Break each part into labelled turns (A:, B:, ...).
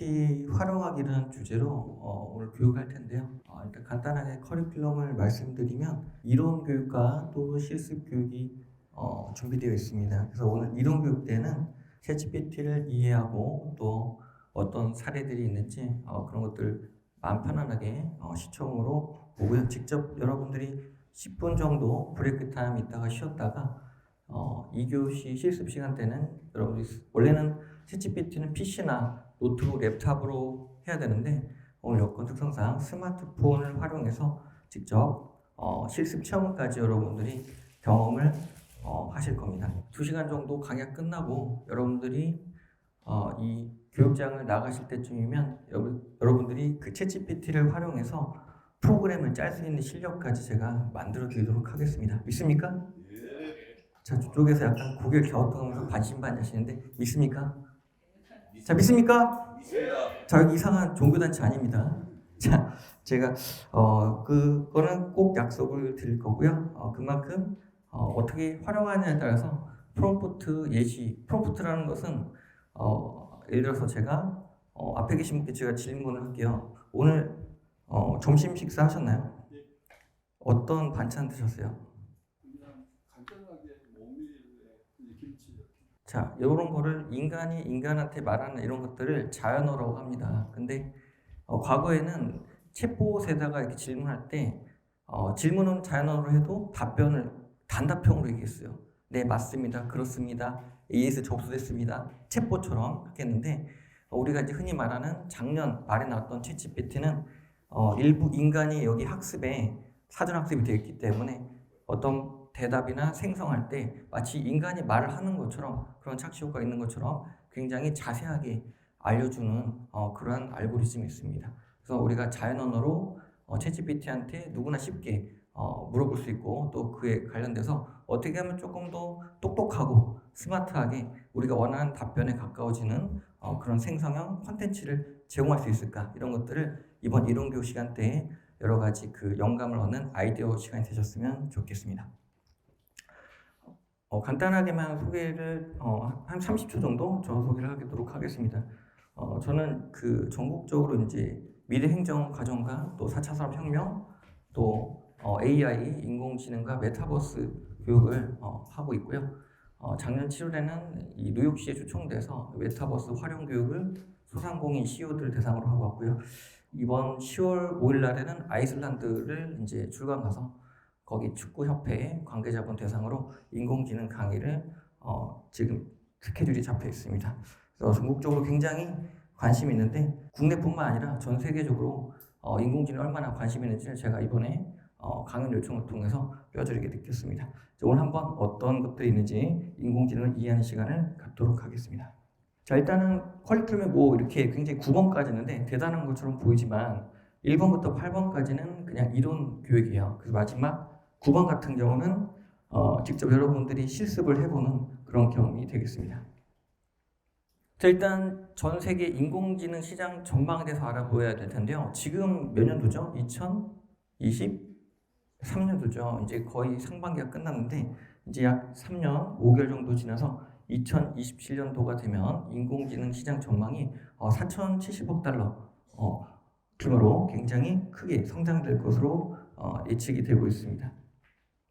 A: 챗GPT 활용하기라는 주제로 오늘 교육할 텐데요. 일단 간단하게 커리큘럼을 말씀드리면 이론 교육과 또 실습 교육이 준비되어 있습니다. 그래서 오늘 이론 교육 때는 챗GPT를 이해하고 또 어떤 사례들이 있는지 그런 것들 마음 편안하게 시청으로 보고요. 직접 여러분들이 10분 정도 브레이크 타임 있다가 쉬었다가 2교시 실습 시간 때는 여러분들이 원래는 챗GPT는 PC나 노트북, 랩탑으로 해야 되는데 오늘 여건 특성상 스마트폰을 활용해서 직접 실습 체험까지 여러분들이 경험을 하실 겁니다. 2시간 정도 강의가 끝나고 여러분들이 이 교육장을 나가실 때쯤이면 여러분들이 그 챗GPT를 활용해서 프로그램을 짤 수 있는 실력까지 제가 만들어 드리도록 하겠습니다. 믿습니까? 자, 저쪽에서 약간 고개를 갸우뚱하면서 반신반의하시는데 믿습니까? 자, 믿습니까?
B: 믿습니다.
A: 자, 여기 이상한 종교단체 아닙니다. 자, 제가 그거는 꼭 약속을 드릴 거고요. 그만큼 어떻게 활용하느냐에 따라서 프롬프트 예시, 프롬프트라는 것은 예를 들어서 제가 앞에 계신 분께 제가 질문을 할게요. 오늘 점심 식사 하셨나요?
B: 네.
A: 어떤 반찬 드셨어요?
B: 그냥 간단하게 모밀에 김치.
A: 자, 이런 거를 인간이 인간한테 말하는 이런 것들을 자연어라고 합니다. 근데 과거에는 챗봇에다가 이렇게 질문할 때 질문은 자연어로 해도 답변을 단답형으로 얘기했어요. 네, 맞습니다. 그렇습니다. AS 접수됐습니다. 챗봇처럼 그렇게 했는데 우리가 이제 흔히 말하는 작년 말에 나왔던 챗GPT는 일부 인간이 여기 학습에 사전 학습이 되어 있기 때문에 어떤 대답이나 생성할 때 마치 인간이 말을 하는 것처럼 그런 착시 효과가 있는 것처럼 굉장히 자세하게 알려주는 그러한 알고리즘이 있습니다. 그래서 우리가 자연 언어로 챗GPT한테 누구나 쉽게 물어볼 수 있고 또 그에 관련돼서 어떻게 하면 조금 더 똑똑하고 스마트하게 우리가 원하는 답변에 가까워지는 그런 생성형 콘텐츠를 제공할 수 있을까 이런 것들을 이번 이론교육 시간 때에 여러 가지 그 영감을 얻는 아이디어 시간이 되셨으면 좋겠습니다. 간단하게만 소개를 한 30초 정도 저 소개를 하도록 하겠습니다. 저는 그 전국적으로 이제 미래행정 과정과 또 4차 산업혁명 또 AI 인공지능과 메타버스 교육을 하고 있고요. 작년 7월에는 이 뉴욕시에 초청돼서 메타버스 활용 교육을 소상공인 CEO들 대상으로 하고 왔고요. 이번 10월 5일 날에는 아이슬란드를 이제 출강 가서 거기 축구협회 관계자분 대상으로 인공지능 강의를 지금 스케줄이 잡혀 있습니다. 그래서 전국적으로 굉장히 관심이 있는데 국내뿐만 아니라 전 세계적으로 인공지능 얼마나 관심이 있는지를 제가 이번에 강연 요청을 통해서 뼈저리게 느꼈습니다. 오늘 한번 어떤 것들이 있는지 인공지능을 이해하는 시간을 갖도록 하겠습니다. 자, 일단은 커리큘럼이 뭐 이렇게 굉장히 9번까지 있는데 대단한 것처럼 보이지만 1번부터 8번까지는 그냥 이론 교육이에요. 그래서 마지막 9번 같은 경우는 직접 여러분들이 실습을 해보는 그런 경험이 되겠습니다. 자, 일단 전 세계 인공지능 시장 전망에 대해서 알아보아야 될 텐데요. 지금 몇 년도죠? 2023년도죠. 이제 거의 상반기가 끝났는데 이제 약 3년 5개월 정도 지나서 2027년도가 되면 인공지능 시장 전망이 4,070억 달러 규모로 굉장히 크게 성장될 것으로 예측이 되고 있습니다.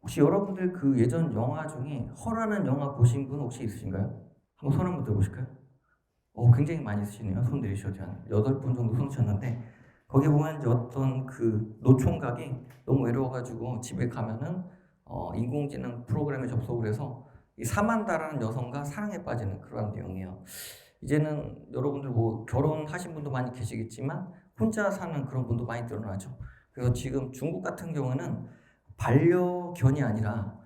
A: 혹시 여러분들 그 예전 영화 중에 허라는 영화 보신 분 혹시 있으신가요? 한번 손 한번 들어보실까요? 굉장히 많이 있으시네요. 손 내리셔도 한 8분 정도 손 드셨는데 거기 보면 이제 어떤 그 노총각이 너무 외로워가지고 집에 가면은 인공지능 프로그램에 접속을 해서 이 사만다라는 여성과 사랑에 빠지는 그런 내용이에요. 이제는 여러분들 뭐 결혼하신 분도 많이 계시겠지만 혼자 사는 그런 분도 많이 늘어나죠. 그래서 지금 중국 같은 경우는 반려견이 아니라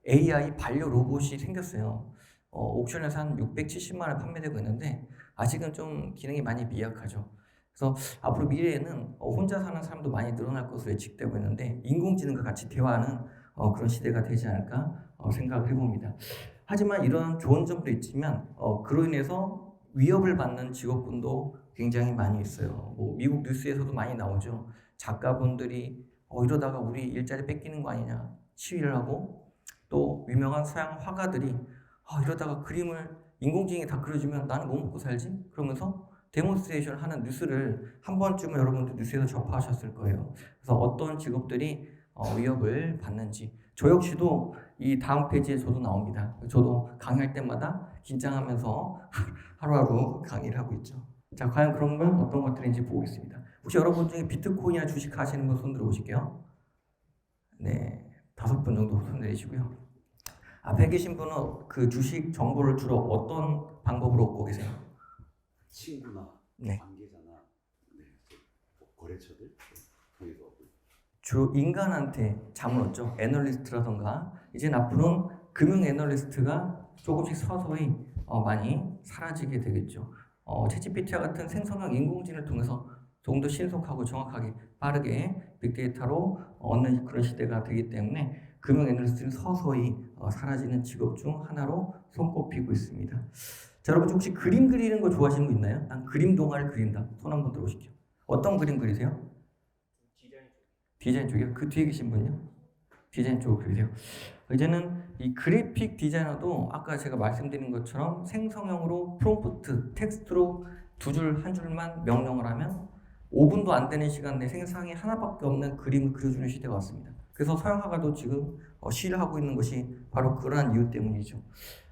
A: AI 반려 로봇이 생겼어요. 옥션에서 한 670만 원에 판매되고 있는데 아직은 좀 기능이 많이 미약하죠. 그래서 앞으로 미래에는 혼자 사는 사람도 많이 늘어날 것으로 예측되고 있는데 인공지능과 같이 대화하는 그런 시대가 되지 않을까 생각을 해봅니다. 하지만 이런 좋은 점도 있지만 그로 인해서 위협을 받는 직업군도 굉장히 많이 있어요. 뭐 미국 뉴스에서도 많이 나오죠. 작가분들이 이러다가 우리 일자리 뺏기는 거 아니냐 시위를 하고 또 유명한 서양 화가들이 이러다가 그림을 인공지능이 다 그려주면 나는 뭐 먹고 살지? 그러면서 데몬스트레이션 하는 뉴스를 한 번쯤은 여러분들 뉴스에서 접하셨을 거예요. 그래서 어떤 직업들이 위협을 받는지 저 역시도 이 다음 페이지에 저도 나옵니다. 저도 강의할 때마다 긴장하면서 하루하루 강의를 하고 있죠. 자, 과연 그런 건 어떤 것들인지 보겠습니다. 혹시 여러분 중에 비트코인이나 주식 하시는 분 손 들어보실게요. 네, 5분 정도 손 내리시고요. 앞에 계신 분은 그 주식 정보를 주로 어떤 방법으로 얻고 계세요?
C: 친구나
A: 네.
C: 관계자나 거래처들 통해서
A: 주로 인간한테 잠을 얻죠. 애널리스트라던가 이제 앞으로는 금융 애널리스트가 조금씩 서서히 많이 사라지게 되겠죠. 챗GPT와 같은 생성형 인공지능을 통해서 조금 더 신속하고 정확하게 빠르게 빅데이터로 얻는 그런 시대가 되기 때문에 금융 애널리스트는 서서히 사라지는 직업 중 하나로 손꼽히고 있습니다. 자, 여러분 혹시 그림 그리는 거 좋아하시는 거 있나요? 난 그림 동화를 그린다. 손 한번 들어오시죠. 어떤 그림 그리세요? 디자인 쪽이요? 그 뒤에 계신 분요? 디자인 쪽을 그리세요. 이제는 이 그래픽 디자이너도 아까 제가 말씀드린 것처럼 생성형으로 프롬프트, 텍스트로 두 줄, 한 줄만 명령을 하면 5분도 안 되는 시간 내 생성이 하나밖에 없는 그림을 그려주는 시대가 왔습니다. 그래서 서양화가도 지금 시를 하고 있는 것이 바로 그러한 이유 때문이죠.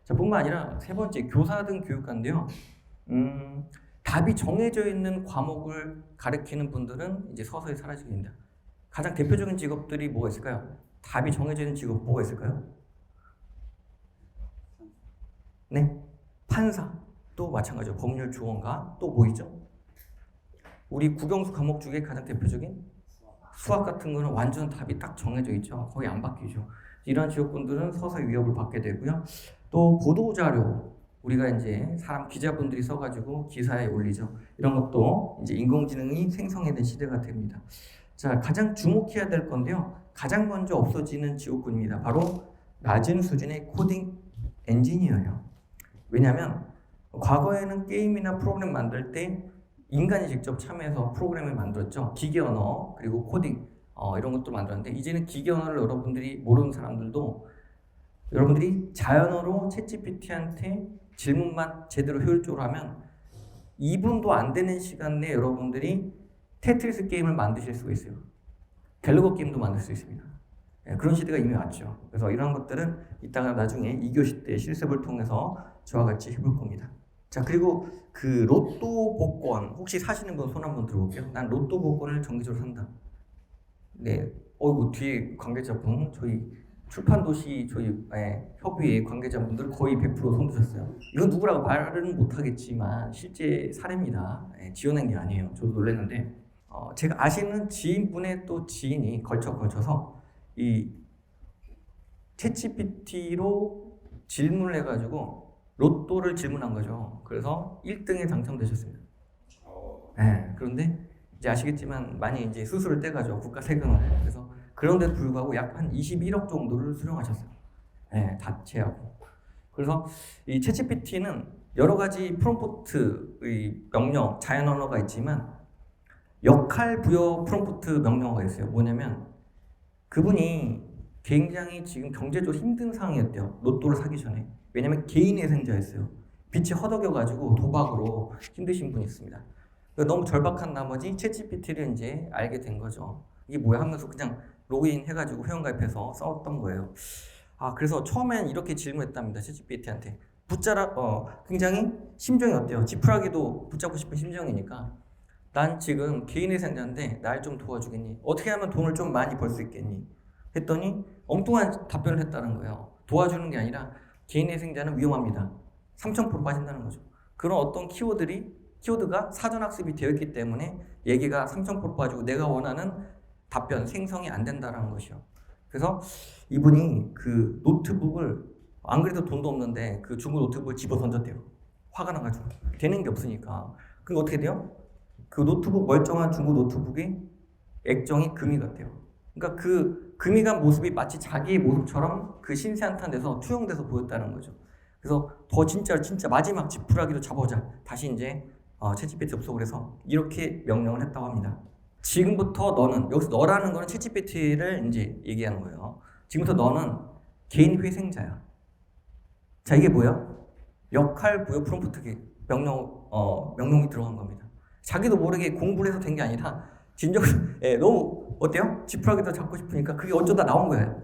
A: 자, 뿐만 아니라 세 번째, 교사든 교육가인데요. 답이 정해져 있는 과목을 가르치는 분들은 이제 서서히 사라지게 됩니다. 가장 대표적인 직업들이 뭐가 있을까요? 답이 정해져 있는 직업 뭐가 있을까요? 네, 판사도 마찬가지죠. 법률 조언가 또 뭐 있죠? 우리 국영수 과목 중에 가장 대표적인 수학 같은 거는 완전 답이 딱 정해져 있죠. 거의 안 바뀌죠. 이런 직업군들은 서서히 위협을 받게 되고요. 또 보도자료 우리가 이제 사람 기자분들이 써가지고 기사에 올리죠. 이런 것도 이제 인공지능이 생성해낸 시대가 됩니다. 자, 가장 주목해야 될 건데요. 가장 먼저 없어지는 직업군입니다. 바로 낮은 수준의 코딩 엔지니어예요. 왜냐하면 과거에는 게임이나 프로그램 만들 때 인간이 직접 참여해서 프로그램을 만들었죠. 기계 언어 그리고 코딩 이런 것도 만들었는데 이제는 기계 언어를 여러분들이 모르는 사람들도 여러분들이 자연어로 챗GPT한테 질문만 제대로 효율적으로 하면 2분도 안 되는 시간 내에 여러분들이 테트리스 게임을 만드실 수가 있어요. 갤러거 게임도 만들 수 있습니다. 그런 시대가 이미 왔죠. 그래서 이런 것들은 이따가 나중에 2교시 때 실습을 통해서 저와 같이 해볼 겁니다. 자, 그리고 그 로또 복권 혹시 사시는 분 손 한번 들어볼게요. 난 로또 복권을 정기적으로 산다. 네, 뒤에 관계자분 저희 출판도시 저희 협의회 관계자분들 거의 100% 손드셨어요. 이건 누구라고 말은 못하겠지만 실제 사례입니다. 지어낸 게 아니에요. 저도 놀랐는데 제가 아시는 지인분의 또 지인이 걸쳐서 이 챗GPT로 질문을 해가지고 로또를 질문한 거죠. 그래서 1등에 당첨되셨습니다. 네, 그런데 이제 아시겠지만 많이 이제 수수료를 떼가죠. 국가 세금을. 그래서 그런데도 불구하고 약 한 21억 정도를 수령하셨어요. 네, 다 제하고. 그래서 이 챗GPT는 여러 가지 프롬프트의 명령, 자연 언어가 있지만 역할 부여 프롬프트 명령어가 있어요. 뭐냐면 그분이 굉장히 지금 경제적으로 힘든 상황이었대요. 로또를 사기 전에. 왜냐면 개인회생자였어요. 빚이 허덕여가지고 도박으로 힘드신 분이 있습니다. 너무 절박한 나머지 챗GPT를 이제 알게 된 거죠. 이게 뭐야 하면서 그냥 로그인 해가지고 회원가입해서 썼던 거예요. 그래서 처음엔 이렇게 질문했답니다. 챗GPT한테. 굉장히 심정이 어때요? 지푸라기도 붙잡고 싶은 심정이니까 난 지금 개인회생자인데 날 좀 도와주겠니? 어떻게 하면 돈을 좀 많이 벌 수 있겠니? 했더니 엉뚱한 답변을 했다는 거예요. 도와주는 게 아니라 개인회생자는 위험합니다. 3000% 빠진다는 거죠. 그런 어떤 키워드가 사전학습이 되어 있기 때문에 얘기가 3000% 빠지고 내가 원하는 답변 생성이 안 된다는 것이요. 그래서 이분이 그 노트북을 안 그래도 돈도 없는데 그 중고 노트북을 집어 던졌대요. 화가 나가지고 되는 게 없으니까. 그게 어떻게 돼요? 그 노트북 멀쩡한 중고 노트북이 액정이 금이 같대요. 그러니까 그 금이 간 모습이 마치 자기의 모습처럼 그 신세한탄 데서 투영돼서 보였다는 거죠. 그래서 더 진짜 마지막 지푸라기도 잡아오자. 다시 이제 챗GPT 접속을 해서 이렇게 명령을 했다고 합니다. 지금부터 너는, 여기서 너라는 거는 챗GPT를 이제 얘기하는 거예요. 지금부터 너는 개인 회생자야. 자, 이게 뭐야? 역할 부여 프롬프트 명령이 들어간 겁니다. 자기도 모르게 공부를 해서 된 게 아니라 너무 어때요? 지푸라기도 잡고 싶으니까 그게 어쩌다 나온 거예요.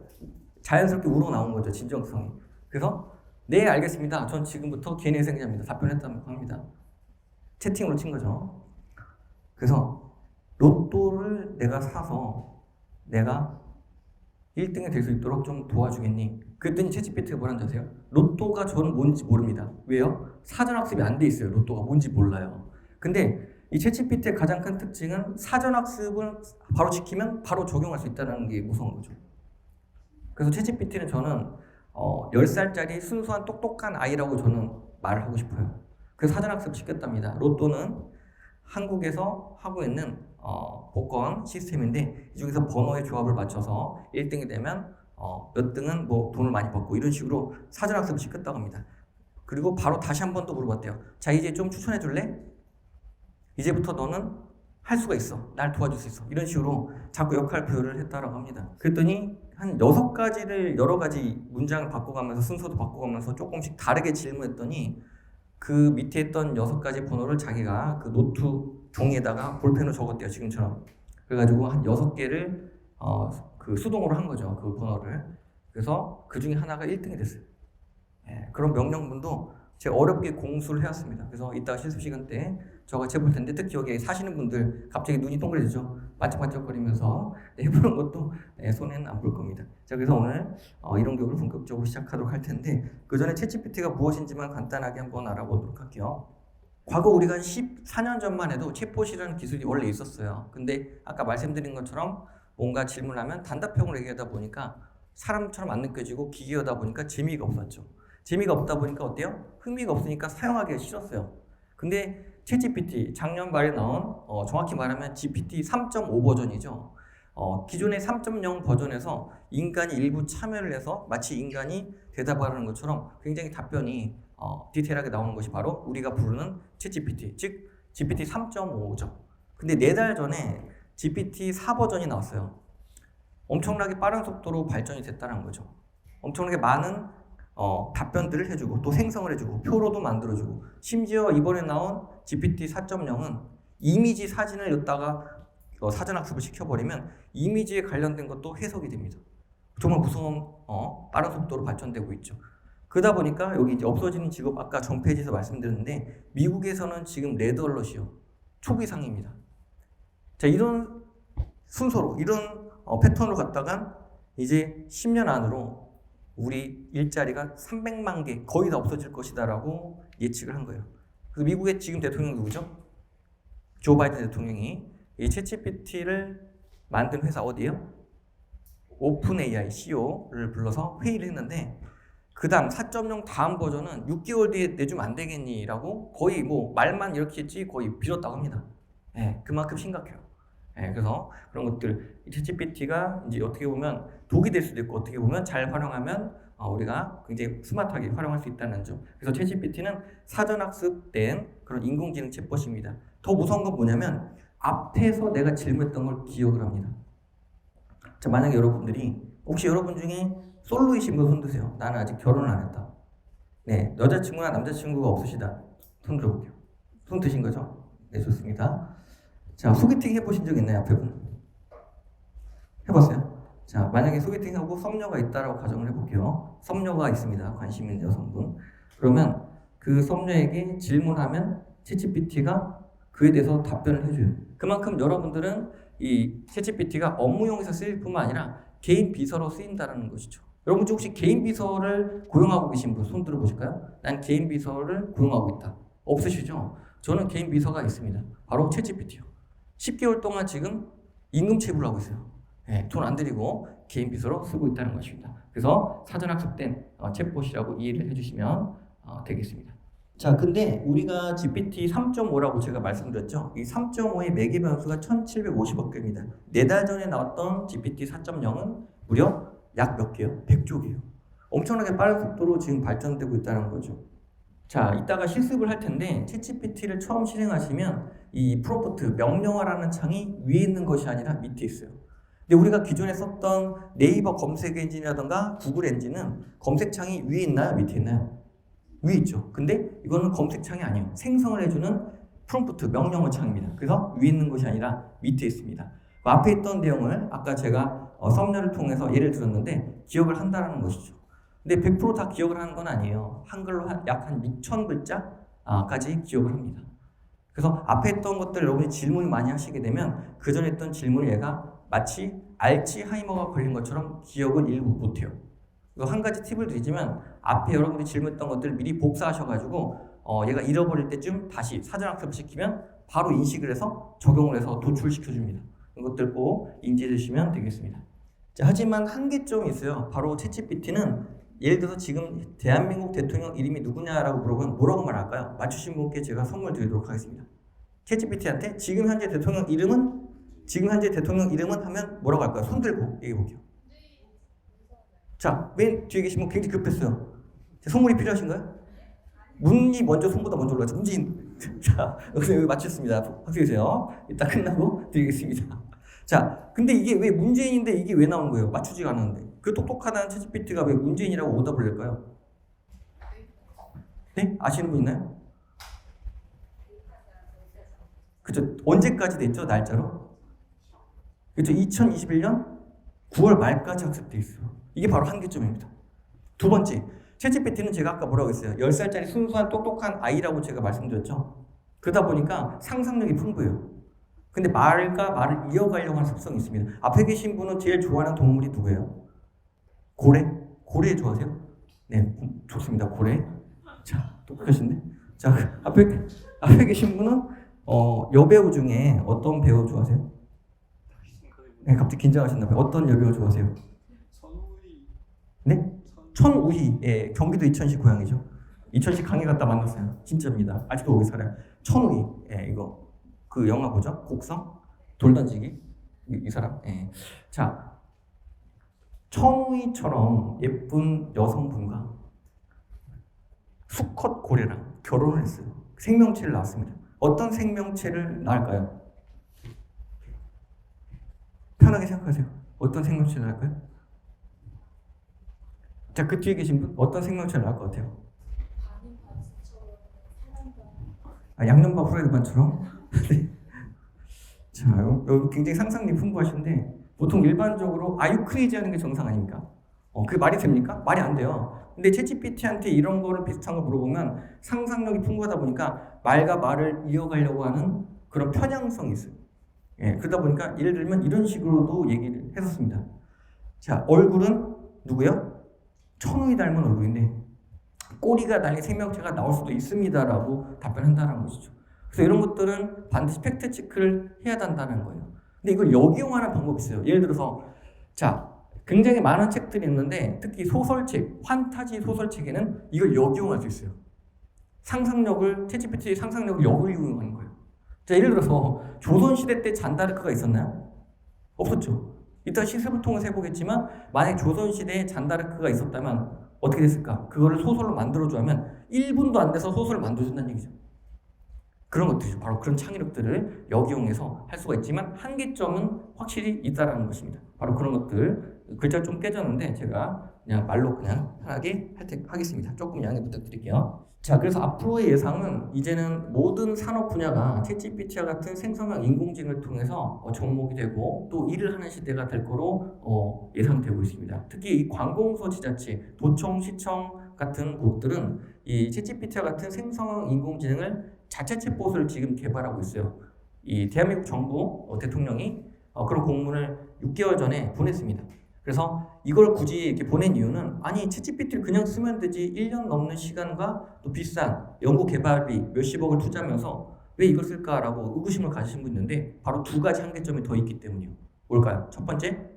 A: 자연스럽게 우러나온 거죠, 진정성이. 그래서 네, 알겠습니다. 전 지금부터 개인의 생자입니다. 답변했다고 합니다. 채팅으로 친 거죠. 그래서 로또를 내가 사서 내가 1등이 될 수 있도록 좀 도와주겠니? 그랬더니 챗GPT가 뭐라는지 아세요? 로또가 저는 뭔지 모릅니다. 왜요? 사전학습이 안 돼 있어요. 로또가 뭔지 몰라요. 근데 이 챗GPT의 가장 큰 특징은 사전학습을 바로 지키면 바로 적용할 수 있다는 게 무서운 거죠. 그래서 챗GPT는 저는 10살짜리 순수한 똑똑한 아이라고 저는 말을 하고 싶어요. 그래서 사전학습 시켰답니다. 로또는 한국에서 하고 있는 복권 시스템인데 이 중에서 번호의 조합을 맞춰서 1등이 되면 몇 등은 뭐 돈을 많이 벌고 이런 식으로 사전학습을 시켰다고 합니다. 그리고 바로 다시 한 번 더 물어봤대요. 자, 이제 좀 추천해 줄래? 이제부터 너는 할 수가 있어. 날 도와줄 수 있어. 이런 식으로 자꾸 역할 부여를 했다라고 합니다. 그랬더니 한 6가지를 여러 가지 문장을 바꿔가면서 순서도 바꿔가면서 조금씩 다르게 질문했더니 그 밑에 있던 6가지 번호를 자기가 그 노트 종이에다가 볼펜으로 적었대요. 지금처럼. 그래가지고 한 6개를 그 수동으로 한 거죠. 그 번호를. 그래서 그 중에 하나가 1등이 됐어요. 예, 그런 명령문도 제가 어렵게 공수를 해왔습니다. 그래서 이따가 실습 시간 때 저같이 해볼 텐데 특히 여기 사시는 분들 갑자기 눈이 동그래지죠. 반짝반짝거리면서 해보는 것도 손해는 안 볼 겁니다. 자, 그래서 오늘 이론 교육을 본격적으로 시작하도록 할 텐데 그 전에 챗GPT가 무엇인지만 간단하게 한번 알아보도록 할게요. 과거 우리가 한 14년 전만 해도 챗봇이라는 기술이 원래 있었어요. 근데 아까 말씀드린 것처럼 뭔가 질문하면 단답형으로 얘기하다 보니까 사람처럼 안 느껴지고 기계어다 보니까 재미가 없었죠. 재미가 없다 보니까 어때요? 흥미가 없으니까 사용하기가 싫었어요. 근데 챗GPT 작년 말에 나온 정확히 말하면 GPT 3.5 버전이죠. 기존의 3.0 버전에서 인간이 일부 참여를 해서 마치 인간이 대답하는 것처럼 굉장히 답변이 디테일하게 나오는 것이 바로 우리가 부르는 챗GPT, 즉 GPT 3.5죠. 근데 4달 전에 GPT 4 버전이 나왔어요. 엄청나게 빠른 속도로 발전이 됐다는 거죠. 엄청나게 많은 답변들을 해주고 또 생성을 해주고 표로도 만들어주고 심지어 이번에 나온 GPT 4.0은 이미지 사진을 였다가 사전학습을 시켜버리면 이미지에 관련된 것도 해석이 됩니다. 정말 무서운 빠른 속도로 발전되고 있죠. 그러다 보니까 여기 이제 없어지는 직업 아까 전 페이지에서 말씀드렸는데 미국에서는 지금 레드 얼럿이요. 초기 상입니다. 자, 이런 순서로 이런 패턴으로 갔다가 이제 10년 안으로 우리 일자리가 300만 개 거의 다 없어질 것이다라고 예측을 한 거예요. 그래서 미국의 지금 대통령 누구죠? 조 바이든 대통령이 이 챗GPT를 만든 회사 어디예요? 오픈 AI CEO를 불러서 회의를 했는데 그 다음 4.0 다음 버전은 6개월 뒤에 내주면 안 되겠니라고 거의 뭐 말만 이렇게 했지 거의 빌었다고 합니다. 예, 그만큼 심각해요. 예, 그래서 그런 것들 챗GPT가 이제 어떻게 보면 독이 될 수도 있고 어떻게 보면 잘 활용하면 우리가 굉장히 스마트하게 활용할 수 있다는 점. 그래서 챗GPT는 사전학습된 그런 인공지능 챗봇입니다. 더 무서운 건 뭐냐면 앞에서 내가 질문했던 걸 기억을 합니다. 자, 만약에 여러분들이 혹시 여러분 중에 솔로이신 분 손 드세요. 나는 아직 결혼을 안 했다. 네, 여자친구나 남자친구가 없으시다. 손 들어볼게요. 손 드신 거죠? 네, 좋습니다. 자, 소개팅 해보신 적 있나요, 앞에 분? 해봤어요? 자, 만약에 소개팅하고 썸녀가 있다라고 가정을 해볼게요. 썸녀가 있습니다. 관심 있는 여성분. 그러면 그 썸녀에게 질문하면 챗GPT가 그에 대해서 답변을 해줘요. 그만큼 여러분들은 이 챗GPT가 업무용에서 쓰일 뿐만 아니라 개인 비서로 쓰인다는 것이죠. 여러분 중 혹시 개인 비서를 고용하고 계신 분 손 들어보실까요? 난 개인 비서를 고용하고 있다. 없으시죠? 저는 개인 비서가 있습니다. 바로 챗GPT요. 10개월 동안 지금 임금 체불을 하고 있어요. 네, 돈 안 들이고 개인 비서로 쓰고 있다는 것입니다. 그래서 사전학습된 챗봇이라고 이해를 해주시면 되겠습니다. 자, 근데 우리가 GPT 3.5라고 제가 말씀드렸죠. 이 3.5의 매개 변수가 1750억 개입니다. 4달 전에 나왔던 GPT 4.0은 무려 약 몇 개요? 100조 개요. 엄청나게 빠른 속도로 지금 발전되고 있다는 거죠. 자, 이따가 실습을 할 텐데 챗GPT를 처음 실행하시면 이 프롬프트 명령어라는 창이 위에 있는 것이 아니라 밑에 있어요. 근데 우리가 기존에 썼던 네이버 검색 엔진이라던가 구글 엔진은 검색창이 위에 있나요? 밑에 있나요? 위에 있죠. 근데 이거는 검색창이 아니에요. 생성을 해주는 프롬프트, 명령어 창입니다. 그래서 위에 있는 것이 아니라 밑에 있습니다. 그 앞에 있던 내용을 아까 제가 썸네일을 통해서 예를 들었는데 기억을 한다는 것이죠. 근데 100% 다 기억을 하는 건 아니에요. 한글로 약 한 6,000글자까지 기억을 합니다. 그래서 앞에 했던 것들 여러분이 질문을 많이 하시게 되면 그 전에 했던 질문을 얘가 마치 알츠하이머가 걸린 것처럼 기억을 일부 못해요. 그래서 한 가지 팁을 드리자면 앞에 여러분들이 질문했던 것들을 미리 복사하셔가지고 얘가 잃어버릴 때쯤 다시 사전학습을 시키면 바로 인식을 해서 적용을 해서 도출시켜줍니다. 이것들 꼭 인지해 주시면 되겠습니다. 자, 하지만 한계점이 있어요. 바로 챗GPT는 예를 들어서 지금 대한민국 대통령 이름이 누구냐라고 물어보면 뭐라고 말할까요? 맞추신 분께 제가 선물 드리도록 하겠습니다. 챗GPT한테 지금 현재 대통령 이름은 하면 뭐라고 할까요? 손 들고 얘기해 볼게요. 자, 맨 뒤에 계신 분 굉장히 급했어요. 선물이 필요하신가요? 문이 먼저 손보다 먼저 올라가죠. 문진. 자, 여기 맞췄습니다. 박수 주세요. 이따 끝나고 드리겠습니다. 자, 근데 이게 왜 문재인인데 이게 왜 나온 거예요? 맞추지가 않았는데. 그 똑똑하다는 챗GPT가 왜 문재인이라고 오답을 낼까요? 네? 아시는 분 있나요? 그죠? 언제까지 됐죠? 날짜로? 그죠? 2021년 9월 말까지 학습돼 있어요. 이게 바로 한계점입니다. 두 번째, 챗GPT는 제가 아까 뭐라고 했어요? 10살짜리 순수한 똑똑한 아이라고 제가 말씀드렸죠. 그러다 보니까 상상력이 풍부해요. 근데 말과 말을 이어가려고 하는 습성이 있습니다. 앞에 계신 분은 제일 좋아하는 동물이 누구예요? 고래? 고래 좋아하세요? 네, 좋습니다. 고래. 자, 똑똑하신데? 자, 앞에 계신 분은 여배우 중에 어떤 배우 좋아하세요? 네, 갑자기 긴장하셨나 봐요. 어떤 여배우 좋아하세요?
B: 선우이.
A: 네? 천우희. 예, 경기도 이천시 고향이죠. 이천시 강에 갔다 만났어요. 진짜입니다. 아직도 거기 살아요. 천우희. 예, 이거 그 영화 보죠? 곡성? 돌 던지기? 이 사람? 예. 자, 천우희처럼 예쁜 여성분과 수컷 고래랑 결혼을 했어요. 생명체를 낳았습니다. 어떤 생명체를 낳을까요? 편하게 생각하세요. 어떤 생명체를 낳을까요? 자, 그 뒤에 계신 분 어떤 생명체를 낳을 것 같아요? 양념밥 후라이드 반처럼? 자, 여기 굉장히 상상력이 풍부하신데 보통 일반적으로 아유 크레이지 하는 게 정상 아닙니까? 그게 말이 됩니까? 말이 안 돼요. 근데 챗GPT한테 이런 거를 비슷한 거 물어보면 상상력이 풍부하다 보니까 말과 말을 이어가려고 하는 그런 편향성이 있어요. 예, 그러다 보니까 예를 들면 이런 식으로도 얘기를 했었습니다. 자, 얼굴은 누구요? 천우희 닮은 얼굴인데 꼬리가 달린 생명체가 나올 수도 있습니다라고 답변한다는 것이죠. 그래서 이런 것들은 반드시 팩트 체크를 해야 한다는 거예요. 근데 이걸 역이용하는 방법이 있어요. 예를 들어서 자, 굉장히 많은 책들이 있는데 특히 소설책, 판타지 소설책에는 이걸 역이용할 수 있어요. 상상력을 챗GPT의 상상력을 역이용하는 거예요. 자, 예를 들어서 조선시대 때 잔다르크가 있었나요? 없었죠. 이따 시습을 통해서 해보겠지만 만약 조선시대에 잔다르크가 있었다면 어떻게 됐을까? 그거를 소설로 만들어주면 1분도 안 돼서 소설을 만들어준다는 얘기죠. 그런 것들이죠. 바로 그런 창의력들을 역이용해서 할 수가 있지만 한계점은 확실히 있다는 것입니다. 바로 그런 것들, 글자 좀 깨졌는데 제가 그냥 말로 그냥 편하게 하겠습니다. 조금 양해 부탁드릴게요. 자, 그래서 앞으로의 예상은 이제는 모든 산업 분야가 챗GPT와 같은 생성형 인공지능을 통해서 접목이 되고 또 일을 하는 시대가 될 거로 예상되고 있습니다. 특히 이 관공서 지자체, 도청, 시청 같은 곳들은 이 챗GPT와 같은 생성형 인공지능을 자체 챗봇을 지금 개발하고 있어요. 이 대한민국 정부 대통령이 그런 공문을 6개월 전에 보냈습니다. 그래서 이걸 굳이 이렇게 보낸 이유는 아니 챗GPT를 그냥 쓰면 되지 1년 넘는 시간과 또 비싼 연구 개발비 몇십억을 투자하면서 왜 이걸 쓸까라고 의구심을 가지신 분 있는데 바로 두 가지 한계점이 더 있기 때문이에요. 뭘까요? 첫 번째,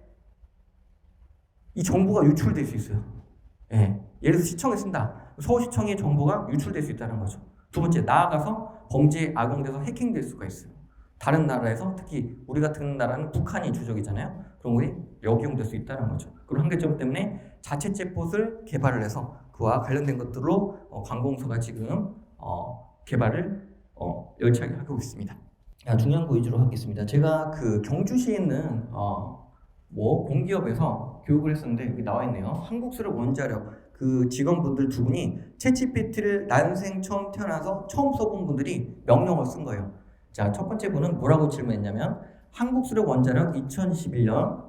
A: 이 정보가 유출될 수 있어요. 예. 예를 들어서 시청에 쓴다. 서울시청의 정보가 유출될 수 있다는 거죠. 두 번째, 나아가서 범죄에 악용돼서 해킹될 수가 있어요. 다른 나라에서 특히 우리 같은 나라는 북한이 주적이잖아요. 그럼 우리 역이용될 수 있다는 거죠. 그런 한계점 때문에 자체 챗봇을 개발을 해서 그와 관련된 것들로 관공서가 지금 개발을 열심히 하고 있습니다. 중요한 거 위주로 하겠습니다. 제가 그 경주시에 있는 공기업에서 교육을 했었는데 여기 나와 있네요. 한국수력 원자력 그 직원분들 두 분이 챗GPT를 난생 처음 태어나서 처음 써본 분들이 명령을 쓴 거예요. 자, 첫 번째 분은 뭐라고 질문했냐면 한국수력원자력 2021년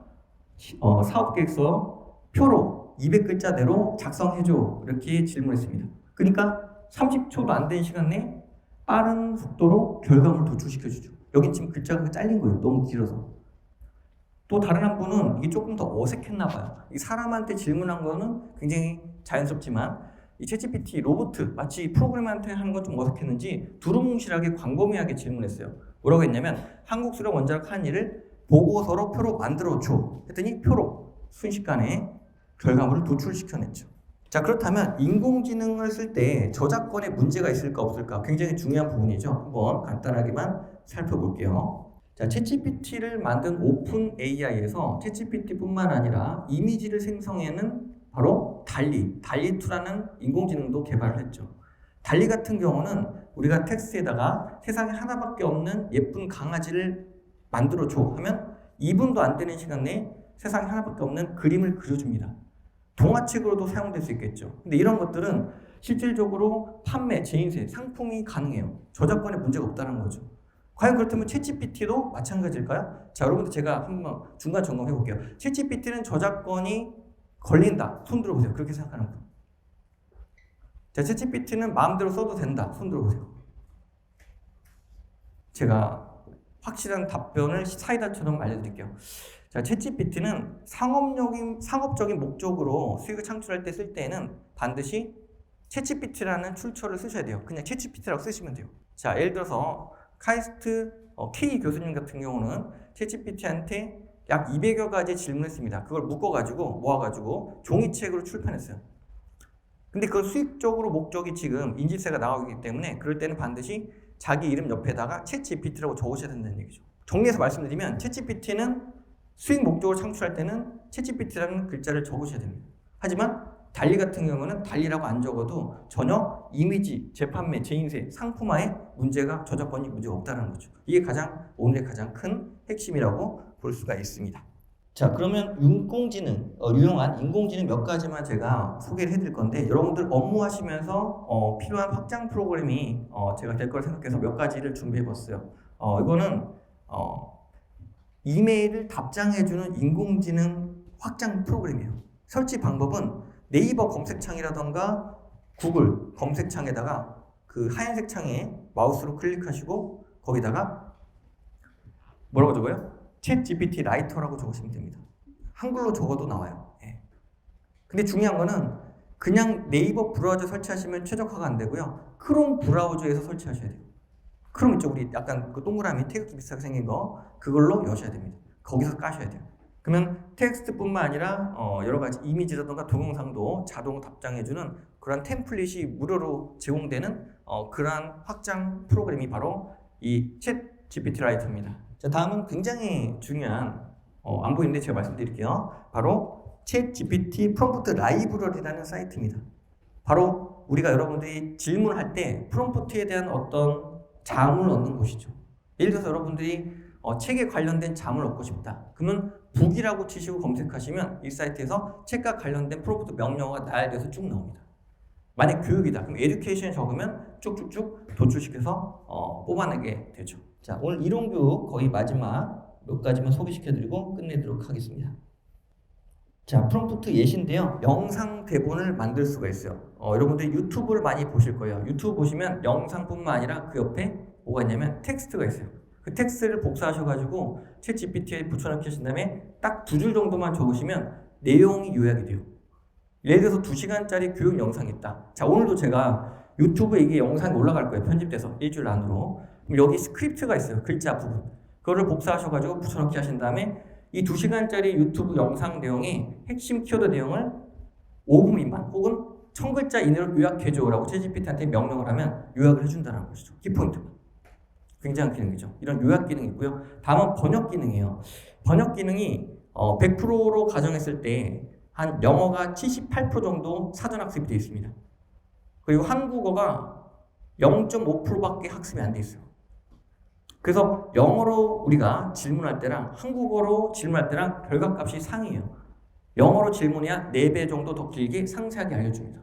A: 사업계획서 표로 200글자대로 작성해줘 이렇게 질문했습니다. 그러니까 30초도 안 된 시간 내에 빠른 속도로 결과물을 도출시켜주죠. 여긴 지금 글자가 잘린 거예요. 너무 길어서. 또 다른 한 분은 이게 조금 더 어색했나 봐요. 이 사람한테 질문한 거는 굉장히 자연스럽지만 이 챗GPT 로봇 마치 프로그램한테 하는 건 좀 어색했는지 두루뭉실하게 광범위하게 질문했어요. 뭐라고 했냐면 한국수력원자력 한 일을 보고서로 표로 만들어줘 했더니 표로 순식간에 결과물을 도출시켜냈죠. 자, 그렇다면 인공지능을 쓸 때 저작권에 문제가 있을까 없을까 굉장히 중요한 부분이죠. 한번 간단하게만 살펴볼게요. 자, 챗GPT를 만든 오픈 AI에서 챗GPT뿐만 아니라 이미지를 생성해내는 바로 달리2라는 인공지능도 개발을 했죠. 달리 같은 경우는 우리가 텍스트에다가 세상에 하나밖에 없는 예쁜 강아지를 만들어줘 하면 2분도 안 되는 시간 내에 세상에 하나밖에 없는 그림을 그려줍니다. 동화책으로도 사용될 수 있겠죠. 근데 이런 것들은 실질적으로 판매, 재인세, 상품이 가능해요. 저작권에 문제가 없다는 거죠. 과연 그렇다면 챗GPT도 마찬가지일까요? 자, 여러분들 제가 한번 중간 점검해 볼게요. 챗GPT는 저작권이 걸린다. 손 들어보세요. 그렇게 생각하는 분. 자, 챗GPT는 마음대로 써도 된다. 손 들어보세요. 제가 확실한 답변을 사이다처럼 알려드릴게요. 자, 챗GPT는 상업적인 목적으로 수익을 창출할 때 쓸 때에는 반드시 챗GPT라는 출처를 쓰셔야 돼요. 그냥 챗GPT라고 쓰시면 돼요. 자, 예를 들어서 카이스트 K 교수님 같은 경우는 챗GPT한테 약 200여 가지 질문했습니다. 그걸 묶어가지고 모아가지고 종이책으로 출판했어요. 근데 그걸 수익적으로 목적이 지금 인지세가 나오기 때문에 그럴 때는 반드시 자기 이름 옆에다가 챗GPT라고 적으셔야 된다는 얘기죠. 정리해서 말씀드리면 챗GPT는 수익 목적으로 창출할 때는 챗GPT라는 글자를 적으셔야 됩니다. 하지만 달리 같은 경우는 달리라고 안 적어도 전혀 이미지, 재판매, 재인세, 상품화에 저작권이 문제가 없다는 거죠. 이게 오늘의 가장 큰 핵심이라고 볼 수가 있습니다. 자, 그러면 유용한 인공지능 몇 가지만 제가 소개를 해드릴 건데 여러분들 업무하시면서 필요한 확장 프로그램이 제가 될 걸 생각해서 몇 가지를 준비해봤어요. 이거는 이메일을 답장해주는 인공지능 확장 프로그램이에요. 설치 방법은 네이버 검색창이라던가 구글 검색창에다가 그 하얀색 창에 마우스로 클릭하시고 거기다가 뭐라고 적어요? 챗GPT 라이터라고 적으시면 됩니다. 한글로 적어도 나와요. 예. 근데 중요한 거는 그냥 네이버 브라우저 설치하시면 최적화가 안 되고요. 크롬 브라우저에서 설치하셔야 돼요. 크롬 있죠? 우리 약간 그 동그라미 태극기 비슷하게 생긴 거 그걸로 여셔야 됩니다. 거기서 까셔야 돼요. 그러면 텍스트뿐만 아니라 여러 가지 이미지라든가 동영상도 자동 답장해주는 그런 템플릿이 무료로 제공되는 그러한 확장 프로그램이 바로 이 챗GPT 라이터입니다. 자, 다음은 굉장히 중요한 안 보이는데 제가 말씀드릴게요. 바로 챗GPT 프롬프트 라이브러리라는 사이트입니다. 바로 우리가 여러분들이 질문할 때 프롬프트에 대한 어떤 자문을 얻는 곳이죠. 예를 들어서 여러분들이 책에 관련된 자문을 얻고 싶다. 그러면 북이라고 치시고 검색하시면 이 사이트에서 책과 관련된 프롬프트 명령어가 나열돼서 쭉 나옵니다. 만약 교육이다. 그럼 에듀케이션 적으면 쭉쭉쭉 도출시켜서 뽑아내게 되죠. 자, 오늘 이론교육 거의 마지막 몇 가지만 소개시켜드리고 끝내도록 하겠습니다. 자, 프롬프트 예시인데요. 영상 대본을 만들 수가 있어요. 여러분들 유튜브를 많이 보실 거예요. 유튜브 보시면 영상뿐만 아니라 그 옆에 뭐가 있냐면 텍스트가 있어요. 그 텍스트를 복사하셔가지고 챗 GPT에 붙여넣기 하신 다음에 딱 2줄 정도만 적으시면 내용이 요약이 돼요. 예를 들어서 2시간짜리 교육 영상이 있다. 자, 오늘도 제가 유튜브에 이게 영상이 올라갈 거예요. 편집돼서 일주일 안으로. 그럼 여기 스크립트가 있어요. 글자 부분. 그거를 복사하셔가지고 붙여넣기 하신 다음에 이 2시간짜리 유튜브 영상 내용의 핵심 키워드 내용을 5분 미만 혹은 1000글자 이내로 요약해줘라고 챗GPT한테 명령을 하면 요약을 해준다는 것이죠. 키포인트만. 굉장한 기능이죠. 이런 요약 기능이 있고요. 다음은 번역 기능이에요. 번역 기능이 100%로 가정했을 때 한 영어가 78% 정도 사전 학습이 되어 있습니다. 그리고 한국어가 0.5%밖에 학습이 안 돼 있어요. 그래서 영어로 우리가 질문할 때랑 한국어로 질문할 때랑 결과값이 상이에요. 영어로 질문해야 4배 정도 더 길게 상세하게 알려줍니다.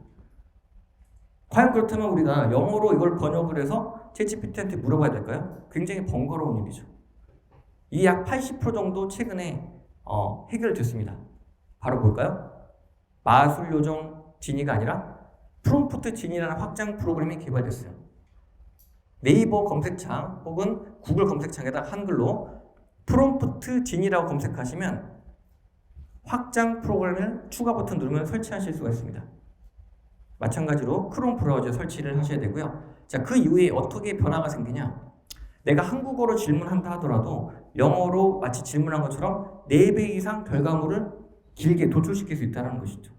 A: 과연 그렇다면 우리가 영어로 이걸 번역을 해서 챗GPT한테 물어봐야 될까요? 굉장히 번거로운 일이죠. 이 약 80% 정도 최근에 해결됐습니다. 바로 볼까요? 마술 요정 지니가 아니라 프롬프트 지니라는 확장 프로그램이 개발됐어요. 네이버 검색창 혹은 구글 검색창에다 한글로 프롬프트 지니라고 검색하시면 확장 프로그램을 추가 버튼 누르면 설치하실 수가 있습니다. 마찬가지로 크롬 브라우저에 설치를 하셔야 되고요. 자, 그 이후에 어떻게 변화가 생기냐? 내가 한국어로 질문한다 하더라도 영어로 마치 질문한 것처럼 4배 이상 결과물을 길게 도출시킬 수 있다는 것이죠.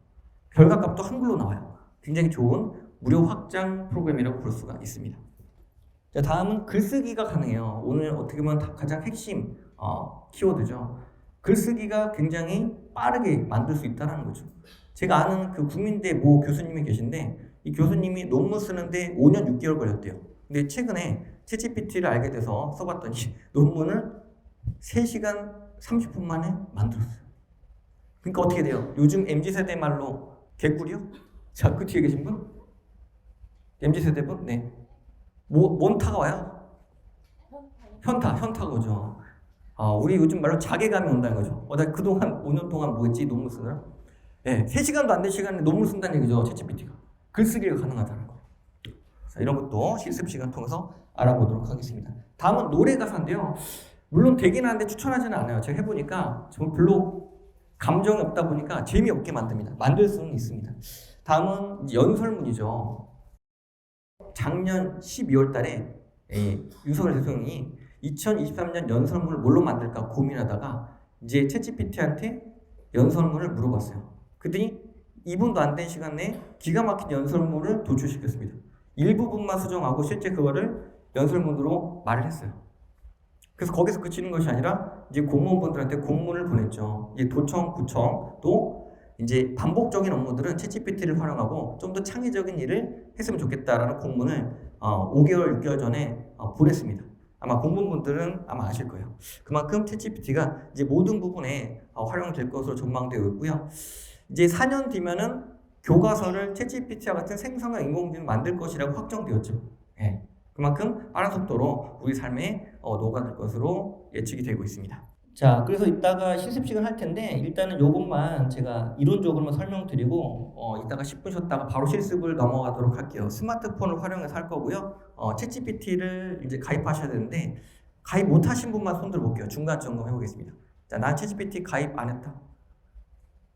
A: 결과값도 한글로 나와요. 굉장히 좋은 무료 확장 프로그램이라고 볼 수가 있습니다. 자, 다음은 글쓰기가 가능해요. 오늘 어떻게 보면 가장 핵심 키워드죠. 글쓰기가 굉장히 빠르게 만들 수 있다는 거죠. 제가 아는 그 국민대 모 교수님이 계신데 이 교수님이 논문 쓰는데 5년 6개월 걸렸대요. 근데 최근에 챗GPT를 알게 돼서 써봤더니 논문을 3시간 30분 만에 만들었어요. 그러니까 어떻게 돼요? 요즘 MZ세대 말로 개꿀이요? 자, 그 뒤에 계신 분? MZ세대 분? 네. 뭔 타가 와요? 현타고죠. 우리 요즘 말로 자괴감이 온다는 거죠. 나 그동안 5년 동안 뭐 했지? 논문 쓰느라? 네, 3시간도 안 된 시간에 논문 쓴다는 얘기죠. 챗GPT가. 글쓰기가 가능하다는 거. 자, 이런 것도 실습 시간 통해서 알아보도록 하겠습니다. 다음은 노래 가사인데요. 물론 되긴 하는데 추천하지는 않아요. 제가 해보니까 정말 별로 감정이 없다 보니까 재미없게 만듭니다. 만들 수는 있습니다. 다음은 연설문이죠. 작년 12월 달에 윤석열 대통령이 2023년 연설문을 뭘로 만들까 고민하다가 이제 챗GPT한테 연설문을 물어봤어요. 그랬더니 2분도 안 된 시간 내에 기가 막힌 연설문을 도출시켰습니다. 일부분만 수정하고 실제 그거를 연설문으로 말을 했어요. 그래서 거기서 그치는 것이 아니라 이제 공무원분들한테 공문을 보냈죠. 이제 도청, 구청도 이제 반복적인 업무들은 챗GPT를 활용하고 좀 더 창의적인 일을 했으면 좋겠다라는 공문을 5개월, 6개월 전에 보냈습니다. 아마 공무원분들은 아마 아실 거예요. 그만큼 챗GPT가 이제 모든 부분에 활용될 것으로 전망되고 있고요. 이제 4년 뒤면은 교과서를 챗GPT와 같은 생성형 인공지능 만들 것이라고 확정되었죠. 예. 그만큼 빠른 속도로 우리 삶에 녹아들 것으로 예측이 되고 있습니다. 자, 그래서 이따가 실습 시간 할 텐데 일단은 요것만 제가 이론적으로만 설명드리고 이따가 10분 쉬었다가 바로 실습을 넘어가도록 할게요. 스마트폰을 활용해서 할 거고요. 챗GPT를 이제 가입하셔야 되는데 가입 못 하신 분만 손 들어볼게요. 중간 점검 해보겠습니다. 자, 난 챗GPT 가입 안 했다.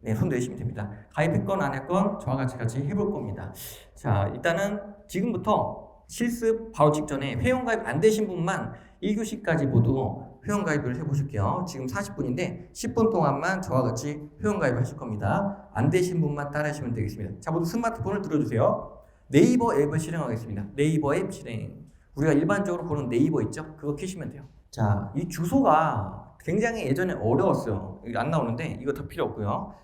A: 네, 손 내시면 됩니다. 가입했건 안 했건 저와 같이 해볼 겁니다. 자, 일단은 지금부터 실습 바로 직전에 회원가입 안 되신 분만 1교시까지 모두 회원가입을 해보실게요. 지금 40분인데 10분 동안만 저와 같이 회원가입을 하실 겁니다. 안 되신 분만 따라하시면 되겠습니다. 자, 모두 스마트폰을 들어주세요. 네이버 앱을 실행하겠습니다. 네이버 앱 실행. 우리가 일반적으로 보는 네이버 있죠? 그거 키시면 돼요. 자, 이 주소가 굉장히 예전에 어려웠어요. 여기 안 나오는데 이거 다 필요 없고요.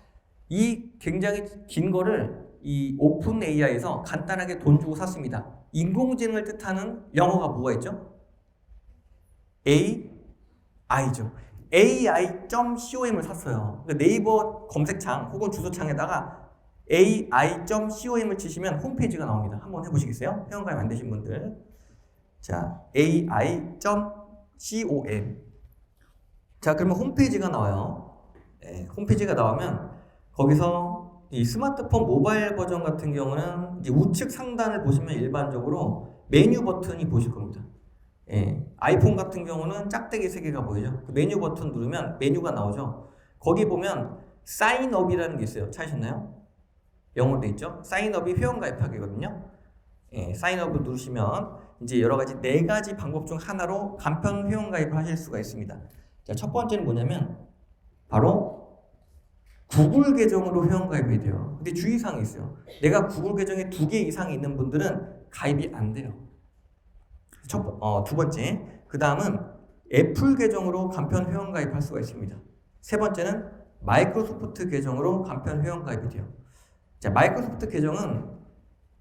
A: 이 굉장히 긴 거를 이 오픈 AI에서 간단하게 돈 주고 샀습니다. 인공지능을 뜻하는 영어가 뭐가 있죠? AI죠. AI.com을 샀어요. 그러니까 네이버 검색창 혹은 주소창에다가 AI.com을 치시면 홈페이지가 나옵니다. 한번 해보시겠어요? 회원가입 안 되신 분들. 자, AI.com. 자, 그러면 홈페이지가 나와요. 네, 홈페이지가 나오면 거기서 이 스마트폰 모바일 버전 같은 경우는 이제 우측 상단을 보시면 일반적으로 메뉴 버튼이 보실 겁니다. 예, 아이폰 같은 경우는 짝대기 3개가 보이죠. 그 메뉴 버튼 누르면 메뉴가 나오죠. 거기 보면 사인업이라는 게 있어요. 찾으셨나요? 영어로 돼 있죠. 사인업이 회원가입하기거든요. 예, 사인업을 누르시면 이제 여러 가지 4가지 방법 중 하나로 간편 회원가입을 하실 수가 있습니다. 자, 첫 번째는 뭐냐면 바로 구글 계정으로 회원가입이 돼요. 근데 주의사항이 있어요. 내가 구글 계정에 2개 이상이 있는 분들은 가입이 안 돼요. 두 번째, 그 다음은 애플 계정으로 간편 회원가입할 수가 있습니다. 세 번째는 마이크로소프트 계정으로 간편 회원가입이 돼요. 자, 마이크로소프트 계정은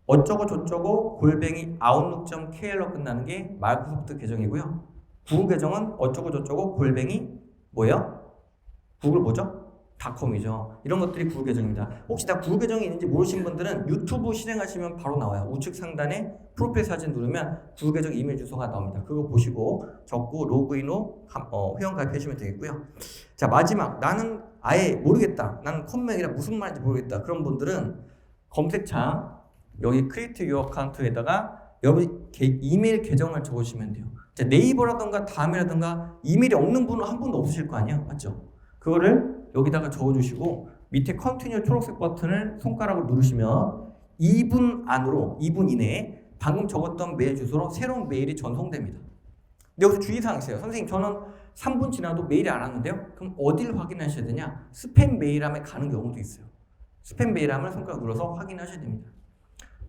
A: 어쩌고 저쩌고 @outlook.kr로 끝나는 게 마이크로소프트 계정이고요. 구글 계정은 어쩌고 저쩌고 뭐예요? 구글 뭐죠? 닷컴이죠. 이런 것들이 구글 계정입니다. 혹시 다 구글 계정이 있는지 모르신 분들은 유튜브 실행하시면 바로 나와요. 우측 상단에 프로필 사진 누르면 구글 계정 이메일 주소가 나옵니다. 그거 보시고 적고 로그인 후 회원 가입하시면 되겠고요. 자, 마지막 나는 아예 모르겠다. 나는 컴맹이라 무슨 말인지 모르겠다. 그런 분들은 검색창 여기 크리에이트 유어 어카운트에다가 여러분 이메일 계정을 적으시면 돼요. 자, 네이버라든가 다음이라든가 이메일이 없는 분은 한 분도 없으실 거 아니에요. 맞죠? 그거를 여기다가 적어주시고 밑에 컨티뉴 초록색 버튼을 손가락으로 누르시면 2분 안으로 2분 이내에 방금 적었던 메일 주소로 새로운 메일이 전송됩니다. 근데 여기서 주의사항이 있어요. 선생님 저는 3분 지나도 메일이 안 왔는데요. 그럼 어디를 확인하셔야 되냐? 스팸 메일함에 가는 경우도 있어요. 스팸 메일함을 손가락 눌러서 확인하셔야 됩니다.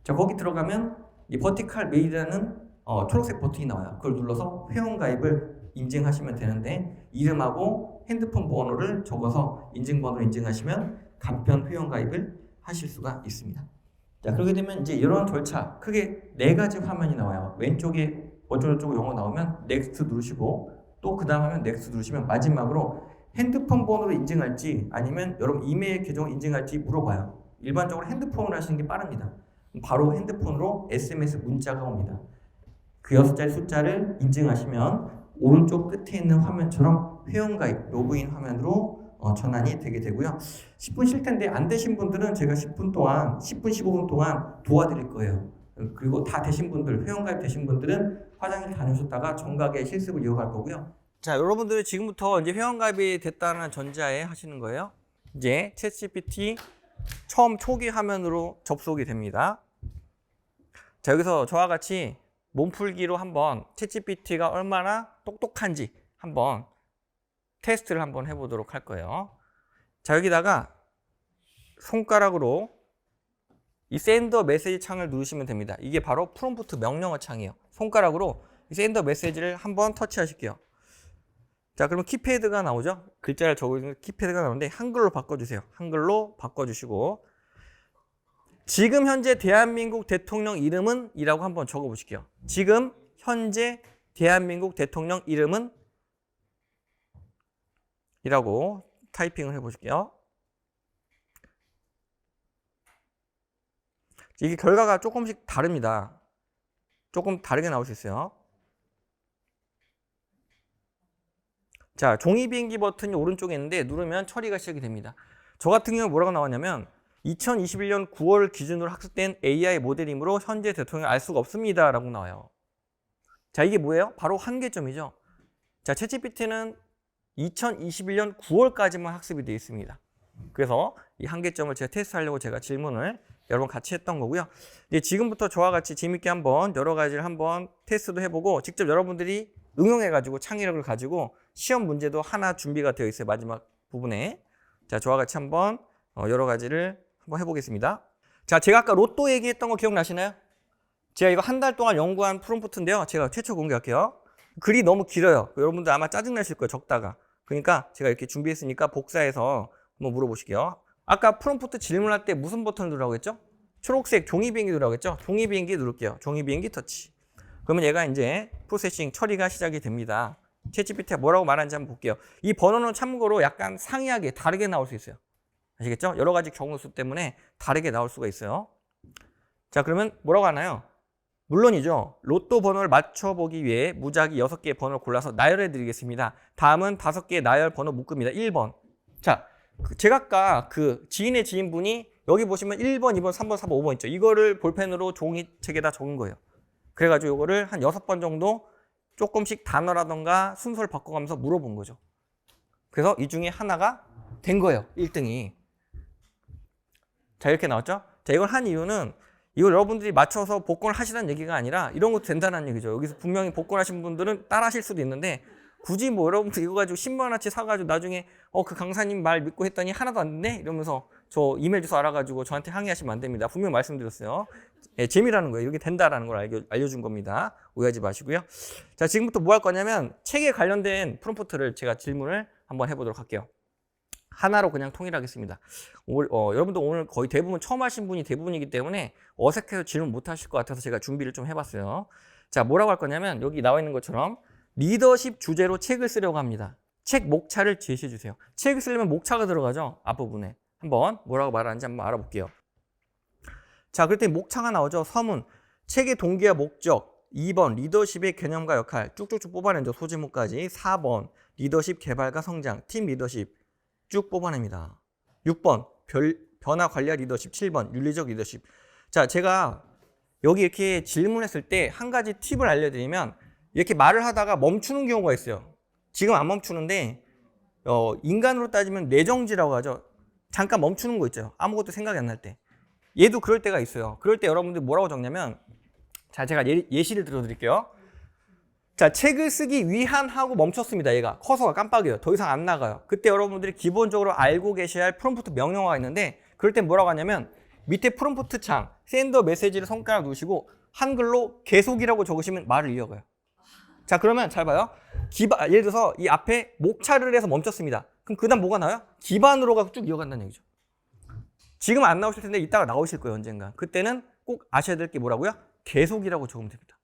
A: 자, 거기 들어가면 이 버티칼 메일이라는 초록색 버튼이 나와요. 그걸 눌러서 회원가입을 인증하시면 되는데 이름하고 핸드폰 번호를 적어서 인증번호를 인증하시면 간편 회원가입을 하실 수가 있습니다. 자, 그렇게 되면 이제 이런 절차 크게 4가지 화면이 나와요. 왼쪽에 어쩌고저쩌고 영어 나오면 넥스트 누르시고 또 그 다음 하면 넥스트 누르시면 마지막으로 핸드폰 번호로 인증할지 아니면 여러분 이메일 계정을 인증할지 물어봐요. 일반적으로 핸드폰으로 하시는 게 빠릅니다. 바로 핸드폰으로 SMS 문자가 옵니다. 그 6자리 숫자를 인증하시면 오른쪽 끝에 있는 화면처럼 회원가입 로그인 화면으로 전환이 되게 되고요. 10분 쉴 텐데 안 되신 분들은 제가 10분, 15분 동안 도와드릴 거예요. 그리고 다 되신 분들, 회원가입 되신 분들은 화장실 다녀오셨다가 정각의 실습을 이어갈 거고요. 자, 여러분들은 지금부터 이제 회원가입이 됐다는 전제하에 하시는 거예요. 이제 챗GPT 처음 초기 화면으로 접속이 됩니다. 자, 여기서 저와 같이 몸풀기로 한번 챗GPT가 얼마나 똑똑한지 한번 테스트를 한번 해보도록 할 거예요. 자, 여기다가 손가락으로 이 샌더 메시지 창을 누르시면 됩니다. 이게 바로 프롬프트 명령어 창이에요. 손가락으로 이 샌더 메시지를 한번 터치하실게요. 자, 그러면 키패드가 나오죠? 글자를 적어주는 키패드가 나오는데 한글로 바꿔주세요. 한글로 바꿔주시고 지금 현재 대한민국 대통령 이름은? 이라고 한번 적어보실게요. 지금 현재 대한민국 대통령 이름은? 이라고 타이핑을 해보실게요. 이게 결과가 조금씩 다릅니다. 조금 다르게 나올 수 있어요. 자, 종이 비행기 버튼이 오른쪽에 있는데 누르면 처리가 시작이 됩니다. 저 같은 경우는 뭐라고 나왔냐면 2021년 9월 기준으로 학습된 AI 모델이므로 현재 대통령을 알 수가 없습니다 라고 나와요. 자, 이게 뭐예요? 바로 한계점이죠. 자, 챗GPT는 2021년 9월까지만 학습이 되어 있습니다. 그래서 이 한계점을 제가 테스트하려고 제가 질문을 여러분 같이 했던 거고요. 이제 지금부터 저와 같이 재밌게 한번 여러 가지를 한번 테스트도 해보고 직접 여러분들이 응용해가지고 창의력을 가지고 시험 문제도 하나 준비가 되어 있어요. 마지막 부분에. 자, 저와 같이 한번 여러 가지를 한번 해보겠습니다. 자, 제가 아까 로또 얘기했던 거 기억나시나요? 제가 이거 한 달 동안 연구한 프롬프트인데요. 제가 최초 공개할게요. 글이 너무 길어요. 여러분들 아마 짜증나실 거예요. 적다가. 그러니까 제가 이렇게 준비했으니까 복사해서 한번 물어보실게요. 아까 프롬프트 질문할 때 무슨 버튼을 누르라고 했죠? 초록색 종이 비행기 누르라고 했죠? 종이 비행기 누를게요. 종이 비행기 터치. 그러면 얘가 이제 프로세싱 처리가 시작이 됩니다. 챗GPT가 뭐라고 말하는지 한번 볼게요. 이 번호는 참고로 약간 상이하게 다르게 나올 수 있어요. 아시겠죠? 여러 가지 경우 수 때문에 다르게 나올 수가 있어요. 자, 그러면 뭐라고 하나요? 물론이죠. 로또 번호를 맞춰보기 위해 무작위 6개의 번호를 골라서 나열해 드리겠습니다. 다음은 5개의 나열 번호 묶음입니다. 1번. 자, 제가 아까 그 지인의 지인분이 여기 보시면 1번, 2번, 3번, 4번, 5번 있죠. 이거를 볼펜으로 종이책에다 적은 거예요. 그래가지고 이거를 한 6번 정도 조금씩 단어라던가 순서를 바꿔가면서 물어본 거죠. 그래서 이 중에 하나가 된 거예요. 1등이. 자, 이렇게 나왔죠? 자, 이걸 한 이유는 이걸 여러분들이 맞춰서 복권을 하시라는 얘기가 아니라 이런 것도 된다는 얘기죠. 여기서 분명히 복권하신 분들은 따라 하실 수도 있는데 굳이 뭐 여러분들 이거 가지고 10만 원어치 사가지고 나중에 그 강사님 말 믿고 했더니 하나도 안 됐네? 이러면서 저 이메일 주소 알아가지고 저한테 항의하시면 안 됩니다. 분명히 말씀드렸어요. 예, 재미라는 거예요. 이렇게 된다라는 걸 알려준 겁니다. 오해하지 마시고요. 자, 지금부터 뭐 할 거냐면 책에 관련된 프롬프트를 제가 질문을 한번 해보도록 할게요. 하나로 그냥 통일하겠습니다. 여러분들 오늘 거의 대부분 처음 하신 분이 대부분이기 때문에 어색해서 질문 못 하실 것 같아서 제가 준비를 좀 해봤어요. 자, 뭐라고 할 거냐면 여기 나와 있는 것처럼 리더십 주제로 책을 쓰려고 합니다. 책 목차를 제시해 주세요. 책을 쓰려면 목차가 들어가죠. 앞부분에. 한번 뭐라고 말하는지 한번 알아볼게요. 자, 그랬더니 목차가 나오죠. 서문, 책의 동기와 목적. 2번 리더십의 개념과 역할 쭉쭉쭉 뽑아내죠. 소제목까지. 4번 리더십 개발과 성장, 팀 리더십 쭉 뽑아냅니다. 6번 변화 관리와 리더십, 7번 윤리적 리더십. 자, 제가 여기 이렇게 질문했을 때 한 가지 팁을 알려드리면 이렇게 말을 하다가 멈추는 경우가 있어요. 지금 안 멈추는데 인간으로 따지면 뇌정지라고 하죠. 잠깐 멈추는 거 있죠. 아무것도 생각이 안 날 때. 얘도 그럴 때가 있어요. 그럴 때 여러분들 뭐라고 적냐면, 자, 제가 예시를 들어드릴게요. 자, 책을 쓰기 위한 하고 멈췄습니다. 얘가 커서가 깜빡이에요. 더 이상 안 나가요. 그때 여러분들이 기본적으로 알고 계셔야 할 프롬프트 명령어가 있는데, 그럴 땐 뭐라고 하냐면 밑에 프롬프트 창 샌더 메시지를 손가락 누르시고 한글로 계속이라고 적으시면 말을 이어가요. 자, 그러면 잘 봐요. 예를 들어서 이 앞에 목차를 해서 멈췄습니다. 그럼 그 다음 뭐가 나와요? 기반으로가 쭉 이어간다는 얘기죠. 지금 안 나오실 텐데 이따가 나오실 거예요, 언젠가. 그때는 꼭 아셔야 될 게 뭐라고요? 계속이라고 적으면 됩니다.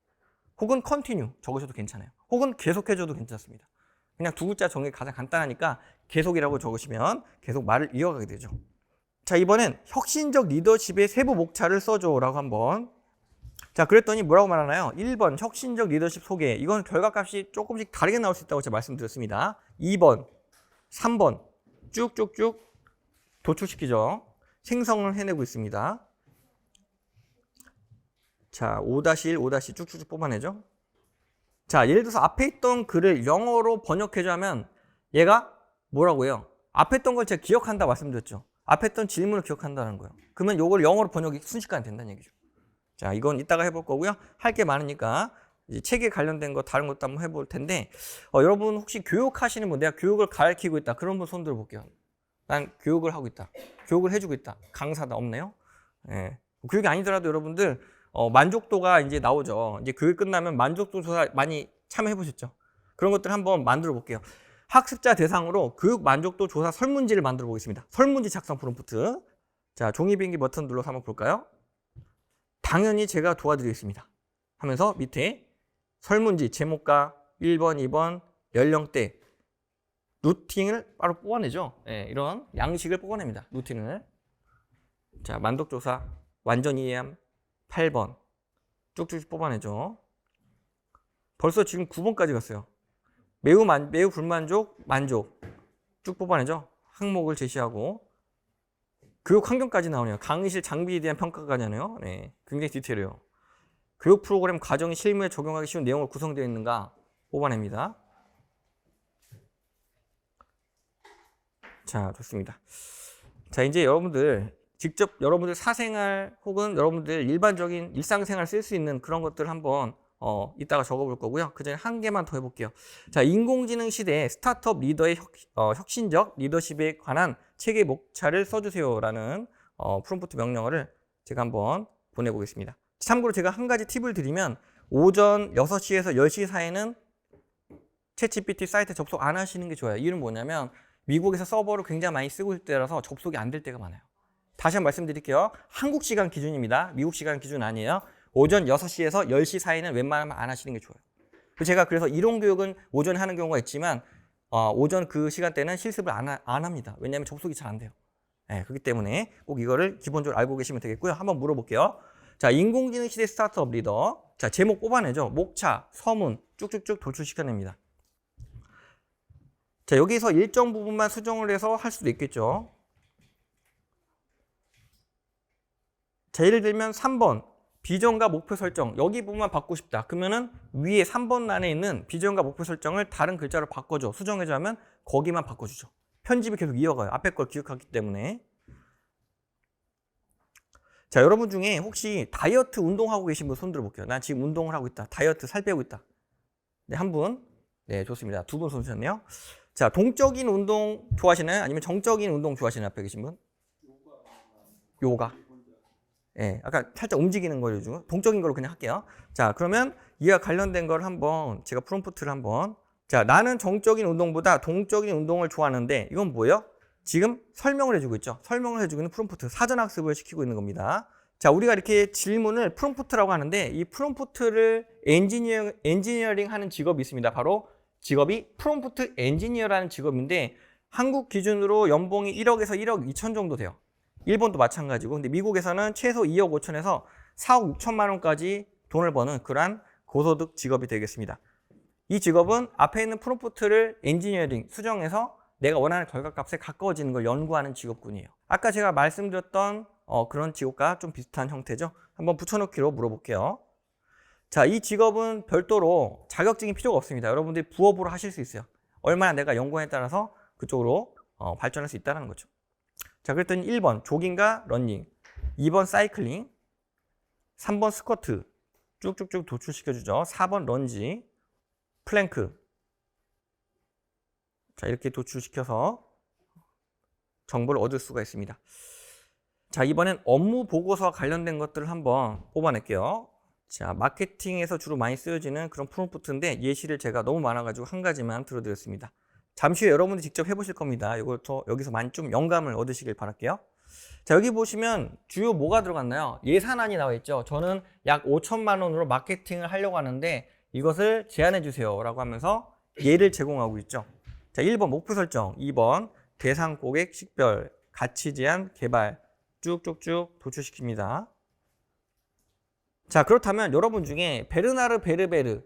A: 혹은 continue 적으셔도 괜찮아요. 혹은 계속해줘도 괜찮습니다. 그냥 두 글자 정리 가장 간단하니까 계속이라고 적으시면 계속 말을 이어가게 되죠. 자, 이번엔 혁신적 리더십의 세부 목차를 써줘라고 한번. 자, 그랬더니 뭐라고 말하나요? 1번 혁신적 리더십 소개. 이건 결과값이 조금씩 다르게 나올 수 있다고 제가 말씀드렸습니다. 2번, 3번 쭉쭉쭉 도출시키죠. 생성을 해내고 있습니다. 자, 5-1, 5-2 쭉쭉쭉 뽑아내죠. 자, 예를 들어서 앞에 있던 글을 영어로 번역해주면 얘가 뭐라고 해요? 앞에 있던 걸 제가 기억한다 말씀드렸죠. 앞에 있던 질문을 기억한다는 거예요. 그러면 이걸 영어로 번역이 순식간에 된다는 얘기죠. 자, 이건 이따가 해볼 거고요. 할 게 많으니까 이제 책에 관련된 거 다른 것도 한번 해볼 텐데, 여러분 혹시 교육하시는 분, 내가 교육을 가르치고 있다, 그런 분 손 들어볼게요. 난 교육을 하고 있다, 교육을 해주고 있다, 강사다. 없네요. 예. 교육이 아니더라도 여러분들 만족도가 이제 나오죠. 이제 교육 끝나면 만족도 조사 많이 참여해 보셨죠? 그런 것들 한번 만들어 볼게요. 학습자 대상으로 교육 만족도 조사 설문지를 만들어 보겠습니다. 설문지 작성 프롬프트. 자, 종이 비행기 버튼 눌러서 한번 볼까요? 당연히 제가 도와드리겠습니다 하면서 밑에 설문지 제목과 1번, 2번, 연령대, 루틴을 바로 뽑아내죠. 네, 이런 양식을 뽑아냅니다. 루틴을. 자, 만족조사, 완전 이해함, 8번 쭉쭉 뽑아내죠. 벌써 지금 9번까지 갔어요. 매우 불만족, 만족 쭉 뽑아내죠. 항목을 제시하고 교육 환경까지 나오네요. 강의실 장비에 대한 평가가 나네요. 네, 굉장히 디테일해요. 교육 프로그램 과정이 실무에 적용하기 쉬운 내용으로 구성되어 있는가 뽑아냅니다. 자, 좋습니다. 자, 이제 여러분들 직접 여러분들 사생활 혹은 여러분들 일반적인 일상생활 쓸 수 있는 그런 것들 한번 이따가 적어볼 거고요. 그 전에 한 개만 더 해볼게요. 자, 인공지능 시대에 스타트업 리더의 혁신적 리더십에 관한 책의 목차를 써주세요라는 프롬프트 명령어를 제가 한번 보내보겠습니다. 참고로 제가 한 가지 팁을 드리면 오전 6시에서 10시 사이는 챗GPT 사이트 접속 안 하시는 게 좋아요. 이유는 뭐냐면 미국에서 서버를 굉장히 많이 쓰고 있을 때라서 접속이 안 될 때가 많아요. 다시 한번 말씀드릴게요. 한국 시간 기준입니다. 미국 시간 기준 아니에요. 오전 6시에서 10시 사이는 웬만하면 안 하시는 게 좋아요. 제가 그래서 이론 교육은 오전에 하는 경우가 있지만 오전 그 시간대는 실습을 안 합니다. 왜냐하면 접속이 잘 안 돼요. 네, 그렇기 때문에 꼭 이거를 기본적으로 알고 계시면 되겠고요. 한번 물어볼게요. 자, 인공지능 시대 스타트업 리더. 자, 제목 뽑아내죠. 목차, 서문 쭉쭉쭉 도출시켜냅니다. 자, 여기서 일정 부분만 수정을 해서 할 수도 있겠죠. 자, 예를 들면 3번 비전과 목표 설정, 여기 부분만 바꾸고 싶다. 그러면은 위에 3번 란에 있는 비전과 목표 설정을 다른 글자로 바꿔줘. 수정해줘 하면 거기만 바꿔주죠. 편집이 계속 이어가요. 앞에 걸 기억하기 때문에. 자, 여러분 중에 혹시 다이어트 운동하고 계신 분 손 들어볼게요. 난 지금 운동을 하고 있다. 다이어트 살 빼고 있다. 네, 한 분. 네, 좋습니다. 두 분 손 드셨네요. 자, 동적인 운동 좋아하시나요? 아니면 정적인 운동 좋아하시나요? 앞에 계신 분? 요가. 예, 아까 살짝 움직이는 걸 요즘 동적인 걸로 그냥 할게요. 자, 그러면 이와 관련된 걸 한번 제가 프롬프트를 한번. 자, 나는 정적인 운동보다 동적인 운동을 좋아하는데 이건 뭐예요? 지금 설명을 해주고 있죠. 설명을 해주고 있는 프롬프트, 사전 학습을 시키고 있는 겁니다. 자, 우리가 이렇게 질문을 프롬프트라고 하는데 이 프롬프트를 엔지니어링 하는 직업이 있습니다. 바로 직업이 프롬프트 엔지니어라는 직업인데 한국 기준으로 연봉이 1억에서 1억 2천 정도 돼요. 일본도 마찬가지고. 근데 미국에서는 최소 2억 5천에서 4억 6천만 원까지 돈을 버는 그러한 고소득 직업이 되겠습니다. 이 직업은 앞에 있는 프롬프트를 엔지니어링 수정해서 내가 원하는 결과값에 가까워지는 걸 연구하는 직업군이에요. 아까 제가 말씀드렸던 그런 직업과 좀 비슷한 형태죠. 한번 붙여넣기로 물어볼게요. 자, 이 직업은 별도로 자격증이 필요가 없습니다. 여러분들이 부업으로 하실 수 있어요. 얼마나 내가 연구에 따라서 그쪽으로 발전할 수 있다는 거죠. 자, 그랬더니 1번 조깅과 러닝, 2번 사이클링, 3번 스쿼트 쭉쭉쭉 도출시켜주죠. 4번 런지, 플랭크. 자, 이렇게 도출시켜서 정보를 얻을 수가 있습니다. 자, 이번엔 업무 보고서와 관련된 것들을 한번 뽑아낼게요. 자, 마케팅에서 주로 많이 쓰여지는 그런 프롬프트인데 예시를 제가 너무 많아가지고 한 가지만 들어드렸습니다. 잠시 후에 여러분들이 직접 해보실 겁니다. 이것도 여기서 많이 좀 영감을 얻으시길 바랄게요. 자, 여기 보시면 주요 뭐가 들어갔나요? 예산안이 나와 있죠. 저는 약 5천만 원으로 마케팅을 하려고 하는데 이것을 제안해 주세요 라고 하면서 예를 제공하고 있죠. 자, 1번 목표 설정, 2번 대상 고객 식별, 가치 제한, 개발 쭉쭉쭉 도출시킵니다. 자, 그렇다면 여러분 중에 베르나르 베르베르의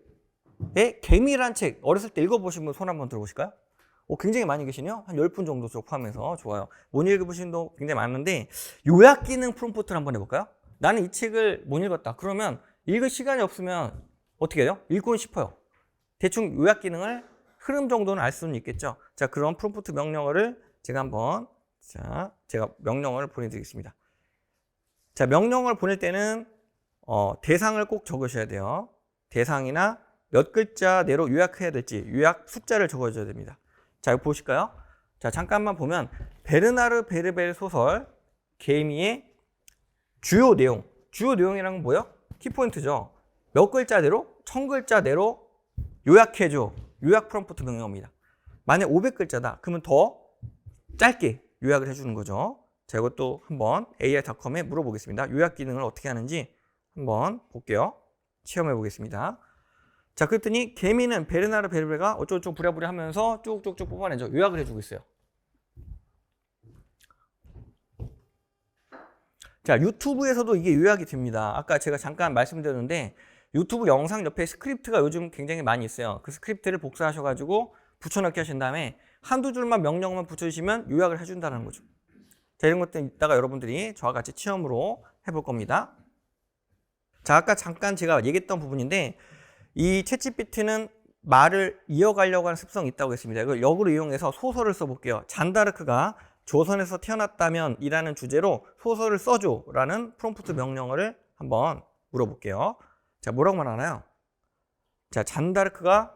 A: 개미란 책 어렸을 때 읽어보신 분 손 한번 들어보실까요? 굉장히 많이 계시네요. 한 10분 정도 포함해서. 좋아요. 못 읽어보신 분도 굉장히 많은데 요약 기능 프롬프트를 한번 해볼까요? 나는 이 책을 못 읽었다. 그러면 읽을 시간이 없으면 어떻게 해요? 읽고는 싶어요. 대충 요약 기능을 흐름 정도는 알 수는 있겠죠. 자, 그런 프롬프트 명령어를 제가 한번 제가 명령어를 보내드리겠습니다. 자, 명령어를 보낼 때는 대상을 꼭 적으셔야 돼요. 대상이나 몇 글자 내로 요약해야 될지 요약 숫자를 적어줘야 됩니다. 자, 이거 보실까요? 자, 잠깐만 보면 베르나르 베르베르 소설 개미의 주요 내용이란 건 뭐예요? 키포인트죠. 몇 글자 내로? 1000글자 내로 요약해줘. 요약 프롬프트 명령어입니다. 만약 500글자다. 그러면 더 짧게 요약을 해주는 거죠. 자, 이것도 한번 AI.com에 물어보겠습니다. 요약 기능을 어떻게 하는지 한번 볼게요. 시험해 보겠습니다. 자, 그랬더니 개미는 베르나르 베르베르가 어쩌고저쩌고 부랴부랴 하면서 쭉쭉쭉 뽑아내죠. 요약을 해주고 있어요. 자, 유튜브에서도 이게 요약이 됩니다. 아까 제가 잠깐 말씀드렸는데 유튜브 영상 옆에 스크립트가 요즘 굉장히 많이 있어요. 그 스크립트를 복사하셔가지고 붙여넣기 하신 다음에 한두 줄만 명령어만 붙여주시면 요약을 해준다는 거죠. 자, 이런 것들 이따가 여러분들이 저와 같이 체험으로 해볼 겁니다. 자, 아까 잠깐 제가 얘기했던 부분인데 이 챗GPT는 말을 이어가려고 하는 습성이 있다고 했습니다. 이걸 역으로 이용해서 소설을 써볼게요. 잔다르크가 조선에서 태어났다면 이라는 주제로 소설을 써줘 라는 프롬프트 명령어를 한번 물어볼게요. 자, 뭐라고 말하나요? 자, 잔다르크가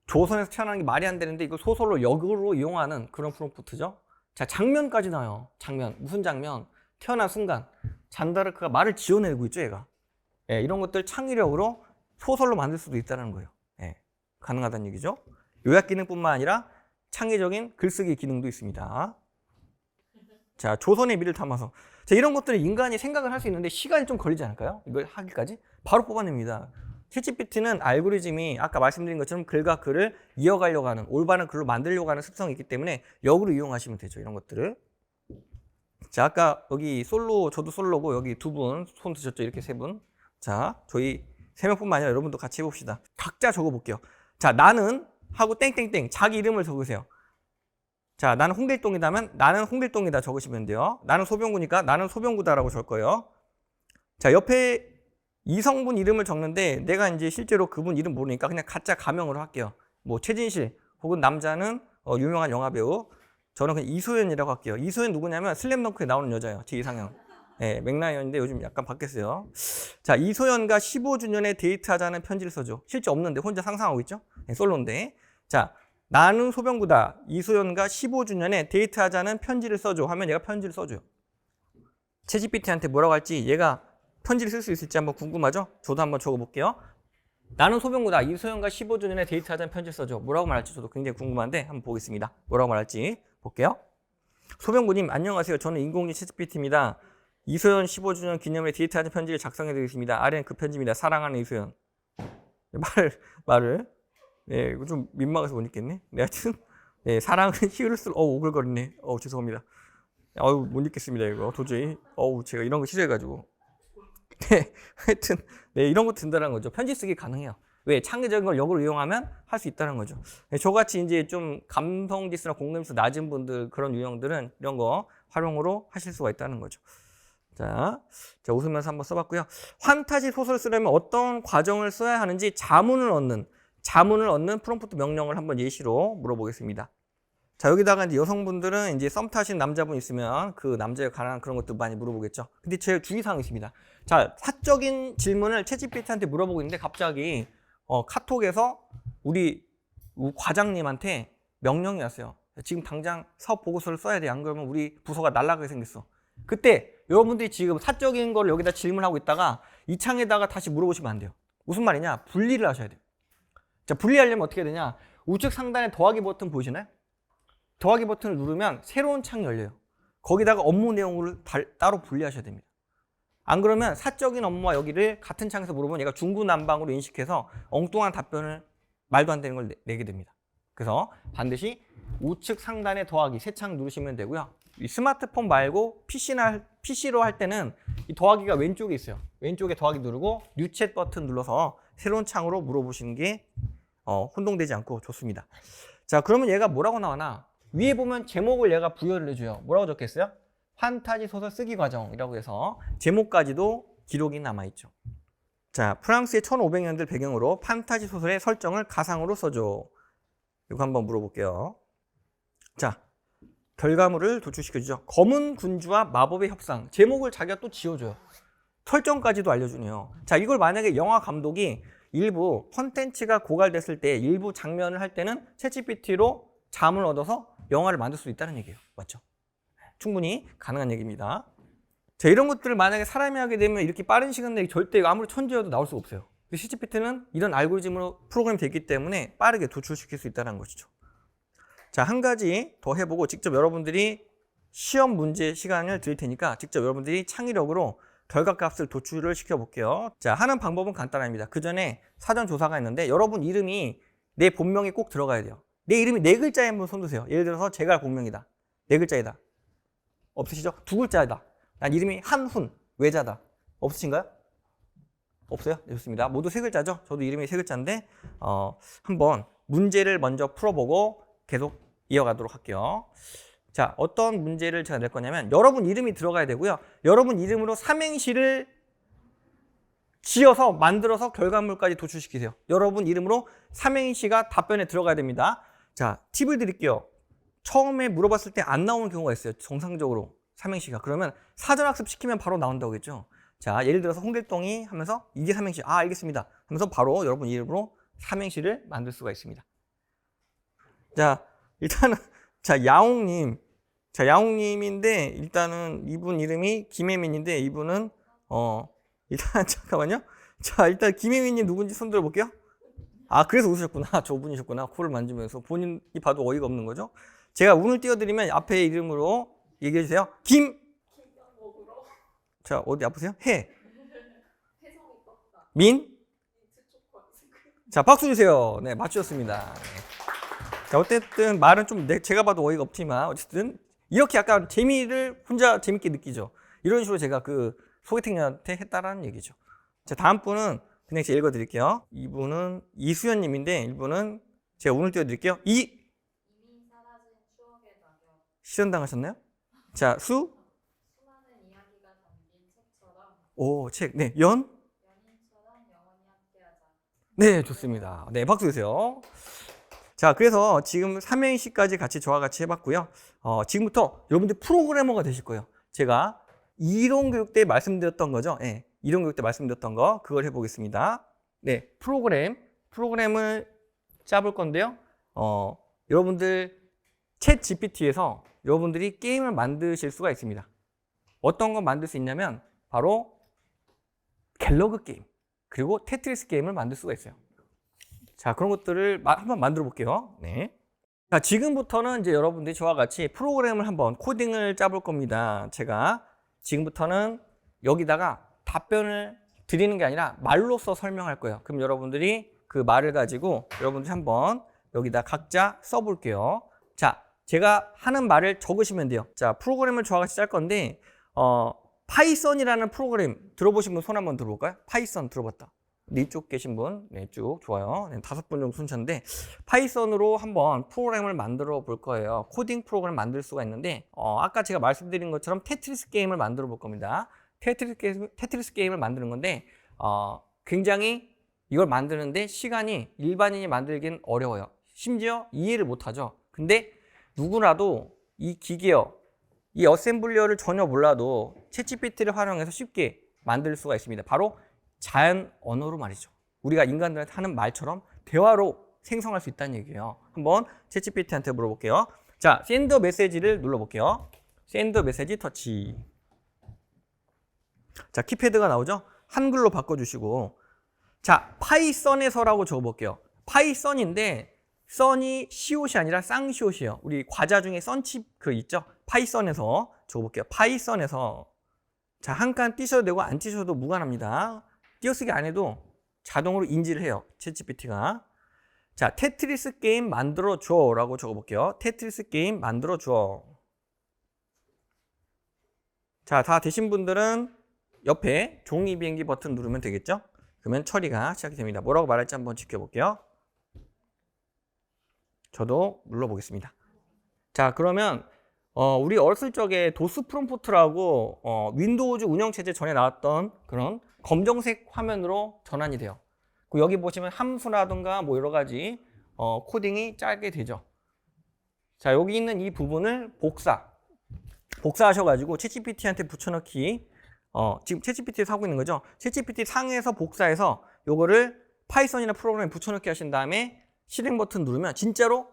A: 조선에서 태어나는 게 말이 안 되는데 이거 소설로 역으로 이용하는 그런 프롬프트죠. 자, 장면까지 나와요. 장면. 무슨 장면? 태어난 순간 잔다르크가 말을 지어내고 있죠, 얘가. 예, 이런 것들 창의력으로 소설로 만들 수도 있다는 거예요. 예, 가능하다는 얘기죠. 요약 기능뿐만 아니라 창의적인 글쓰기 기능도 있습니다. 자, 조선의 미를 담아서. 자, 이런 것들은 인간이 생각을 할 수 있는데 시간이 좀 걸리지 않을까요? 이걸 하기까지? 바로 뽑아냅니다. 챗GPT는 알고리즘이 아까 말씀드린 것처럼 글과 글을 이어가려고 하는, 올바른 글로 만들려고 하는 습성이 있기 때문에 역으로 이용하시면 되죠. 이런 것들을. 자, 아까 여기 저도 솔로고 여기 두 분 손 드셨죠? 이렇게 세 분. 자, 저희 3명뿐만 아니라 여러분도 같이 해봅시다. 각자 적어볼게요. 자, 나는 하고 땡땡땡 자기 이름을 적으세요. 자, 나는 홍길동이다면 나는 홍길동이다 적으시면 돼요. 나는 소병구니까 나는 소병구다라고 적 거예요. 자, 옆에 이성분 이름을 적는데 내가 이제 실제로 그분 이름 모르니까 그냥 가짜 가명으로 할게요. 뭐 최진실 혹은 남자는 유명한 영화배우. 저는 그냥 이소연이라고 할게요. 이소연 누구냐면 슬램덩크에 나오는 여자예요. 제 이상형. 네, 맥라이언인데 요즘 약간 바뀌었어요. 자, 이소연과 15주년에 데이트하자는 편지를 써줘. 실제 없는데 혼자 상상하고 있죠? 네, 솔로인데. 자, 나는 소병구다. 이소연과 15주년에 데이트하자는 편지를 써줘 하면 얘가 편지를 써줘요. 챗GPT한테 뭐라고 할지 얘가 편지를 쓸 수 있을지 한번 궁금하죠? 저도 한번 적어볼게요. 나는 소병구다. 이소연과 15주년에 데이트하자는 편지를 써줘. 뭐라고 말할지 저도 굉장히 궁금한데 한번 보겠습니다. 뭐라고 말할지 볼게요. 소병구님 안녕하세요. 저는 인공지능 챗GPT입니다. 이소연 15주년 기념에 데이트하자는 편지를 작성해드리겠습니다. 아래는 그 편지입니다. 사랑하는 이소연. 말을 네, 이거 좀 민망해서 못 읽겠네. 네, 하여튼 네, 사랑은 히읗을 오글거리네. 죄송합니다. 못 읽겠습니다 이거 도저히. 제가 이런 거 싫어해가지고. 네, 하여튼 네, 이런 거 든다는 거죠. 편지 쓰기 가능해요. 왜? 창의적인 걸 역으로 이용하면 할 수 있다는 거죠. 네, 저같이 이제 좀 감성 지수나 공감 지수 낮은 분들 그런 유형들은 이런 거 활용으로 하실 수가 있다는 거죠. 자, 웃으면서 한번 써봤고요. 환타지 소설을 쓰려면 어떤 과정을 써야 하는지 자문을 얻는 프롬프트 명령을 한번 예시로 물어보겠습니다. 자, 여기다가 이제 여성분들은 이제 썸 타신 남자분 있으면 그 남자에 관한 그런 것도 많이 물어보겠죠. 근데 제 주의사항이 있습니다. 자, 사적인 질문을 챗GPT한테 물어보고 있는데 갑자기 카톡에서 우리 과장님한테 명령이 왔어요. 지금 당장 사업 보고서를 써야 돼. 안 그러면 우리 부서가 날아가게 생겼어. 그때 여러분들이 지금 사적인 걸 여기다 질문하고 있다가 이 창에다가 다시 물어보시면 안 돼요. 무슨 말이냐? 분리를 하셔야 돼요. 자, 분리하려면 어떻게 해야 되냐? 우측 상단에 더하기 버튼 보이시나요? 더하기 버튼을 누르면 새로운 창이 열려요. 거기다가 업무 내용을 따로 분리하셔야 됩니다. 안 그러면 사적인 업무와 여기를 같은 창에서 물어보면 얘가 중구난방으로 인식해서 엉뚱한 답변을 말도 안 되는 걸 내게 됩니다. 그래서 반드시 우측 상단에 더하기 세 창 누르시면 되고요. 이 스마트폰 말고 PC로 할 때는 이 더하기가 왼쪽에 있어요. 왼쪽에 더하기 누르고 뉴챗 버튼 눌러서 새로운 창으로 물어보시는 게 혼동되지 않고 좋습니다. 자, 그러면 얘가 뭐라고 나오나? 위에 보면 제목을 얘가 부여를 해줘요. 뭐라고 적혔어요? 판타지 소설 쓰기 과정이라고 해서 제목까지도 기록이 남아있죠. 자, 프랑스의 1500년대 배경으로 판타지 소설의 설정을 가상으로 써줘. 이거 한번 물어볼게요. 자, 결과물을 도출시켜주죠. 검은 군주와 마법의 협상. 제목을 자기가 또 지어줘요. 설정까지도 알려주네요. 자, 이걸 만약에 영화 감독이 일부 콘텐츠가 고갈됐을 때 일부 장면을 할 때는 챗GPT로 잠을 얻어서 영화를 만들 수 있다는 얘기예요. 맞죠? 충분히 가능한 얘기입니다. 자, 이런 것들을 만약에 사람이 하게 되면 이렇게 빠른 시간 내에 절대 아무리 천재여도 나올 수가 없어요. 챗GPT는 이런 알고리즘으로 프로그램이 되기 때문에 빠르게 도출시킬 수 있다는 것이죠. 자, 한 가지 더 해보고 직접 여러분들이 시험 문제 시간을 드릴 테니까 직접 여러분들이 창의력으로 결과값을 도출을 시켜볼게요. 자, 하는 방법은 간단합니다. 그 전에 사전 조사가 있는데 여러분 이름이 내 본명이 꼭 들어가야 돼요. 내 이름이 4글자에 한번 손드세요. 예를 들어서 제가 본명이다. 4글자이다. 없으시죠? 2글자이다. 난 이름이 한훈, 외자다. 없으신가요? 없어요? 네, 좋습니다. 모두 3글자죠? 저도 이름이 3글자인데 한번 문제를 먼저 풀어보고 계속 이어가도록 할게요. 자, 어떤 문제를 제가 낼 거냐면 여러분 이름이 들어가야 되고요. 여러분 이름으로 삼행시를 지어서 만들어서 결과물까지 도출시키세요. 여러분 이름으로 삼행시가 답변에 들어가야 됩니다. 자, 팁을 드릴게요. 처음에 물어봤을 때 안 나오는 경우가 있어요. 정상적으로 삼행시가. 그러면 사전학습 시키면 바로 나온다고 했죠. 자, 예를 들어서 홍길동이 하면서 이게 삼행시. 알겠습니다. 하면서 바로 여러분 이름으로 삼행시를 만들 수가 있습니다. 자, 일단은 자, 야옹님. 자, 야옹님인데 일단은 이분 이름이 김혜민인데 이분은 일단 잠깐만요. 자, 일단 김혜민님 누군지 손 들어볼게요. 그래서 웃으셨구나. 저분이셨구나. 코를 만지면서 본인이 봐도 어이가 없는 거죠. 제가 운을 띄워드리면 앞에 이름으로 얘기해 주세요. 자, 어디 아프세요? 민? 자, 박수 주세요. 네, 맞추셨습니다. 네. 자, 어쨌든 말은 좀 제가 봐도 어이가 없지만 어쨌든 이렇게 약간 재미를 혼자 재밌게 느끼죠. 이런 식으로 제가 그 소개팅녀한테 했다라는 얘기죠. 자, 다음 분은 그냥 제가 읽어드릴게요. 이분은 이수연님인데 이분은 제가 운을 띄워드릴게요. 이미 사라진 추억의 낙엽. 실현당하셨나요? 자, 수많은 이야기가 담긴 책처럼. 오, 책. 네, 연인처럼 영원히 함께하자. 네, 좋습니다. 네, 박수 주세요. 자, 그래서 지금 삼행시까지 같이 저와 같이 해봤고요. 지금부터 여러분들 프로그래머가 되실 거예요. 제가 이론교육 때 말씀드렸던 거죠. 네, 이론교육 때 말씀드렸던 거 그걸 해보겠습니다. 네, 프로그램을 짜볼 건데요. 여러분들 챗 GPT에서 여러분들이 게임을 만드실 수가 있습니다. 어떤 거 만들 수 있냐면 바로 갤러그 게임 그리고 테트리스 게임을 만들 수가 있어요. 자, 그런 것들을 한번 만들어 볼게요. 네. 자, 지금부터는 이제 여러분들이 저와 같이 프로그램을 한번 코딩을 짜볼 겁니다. 제가 지금부터는 여기다가 답변을 드리는 게 아니라 말로써 설명할 거예요. 그럼 여러분들이 그 말을 가지고 여러분들 한번 여기다 각자 써볼게요. 자, 제가 하는 말을 적으시면 돼요. 자, 프로그램을 저와 같이 짤 건데 파이썬이라는 프로그램 들어보신 분 손 한번 들어볼까요? 파이썬 들어봤다. 네, 이쪽 계신 분, 네, 쭉 좋아요. 네, 5분 정도 순서인데 파이썬으로 한번 프로그램을 만들어 볼 거예요. 코딩 프로그램 만들 수가 있는데 아까 제가 말씀드린 것처럼 테트리스 게임을 만들어 볼 겁니다. 테트리스 게임을 만드는 건데 굉장히 이걸 만드는데 시간이 일반인이 만들긴 어려워요. 심지어 이해를 못하죠. 근데 누구라도 이 기계어, 이 어셈블리어를 전혀 몰라도 챗GPT를 활용해서 쉽게 만들 수가 있습니다. 바로 자연 언어로 말이죠. 우리가 인간들한테 하는 말처럼 대화로 생성할 수 있다는 얘기예요. 한번 챗GPT한테 물어볼게요. 자, 샌드 메시지를 눌러볼게요. 샌드 메시지 터치. 자, 키패드가 나오죠? 한글로 바꿔주시고, 자, 파이썬에서라고 적어볼게요. 파이썬인데 썬이 시옷이 아니라 쌍시옷이에요. 우리 과자 중에 썬칩 그 있죠? 파이썬에서 적어볼게요. 파이썬에서. 자, 한 칸 띄셔도 되고 안 띄셔도 무관합니다. 띄어쓰기 안 해도 자동으로 인지를 해요. 챗GPT가. 자, 테트리스 게임 만들어줘 라고 적어볼게요. 테트리스 게임 만들어줘. 자, 다 되신 분들은 옆에 종이 비행기 버튼 누르면 되겠죠? 그러면 처리가 시작이 됩니다. 뭐라고 말할지 한번 지켜볼게요. 저도 눌러보겠습니다. 자, 그러면 우리 어렸을 적에 도스 프롬프트라고 윈도우즈 운영체제 전에 나왔던 그런 검정색 화면으로 전환이 돼요. 여기 보시면 함수라든가 뭐 여러 가지 코딩이 짜게 되죠. 자, 여기 있는 이 부분을 복사하셔가지고 챗GPT한테 붙여넣기. 지금 챗GPT에서 하고 있는 거죠. 챗GPT 상에서 복사해서 요거를 파이썬이나 프로그램에 붙여넣기 하신 다음에 실행 버튼 누르면 진짜로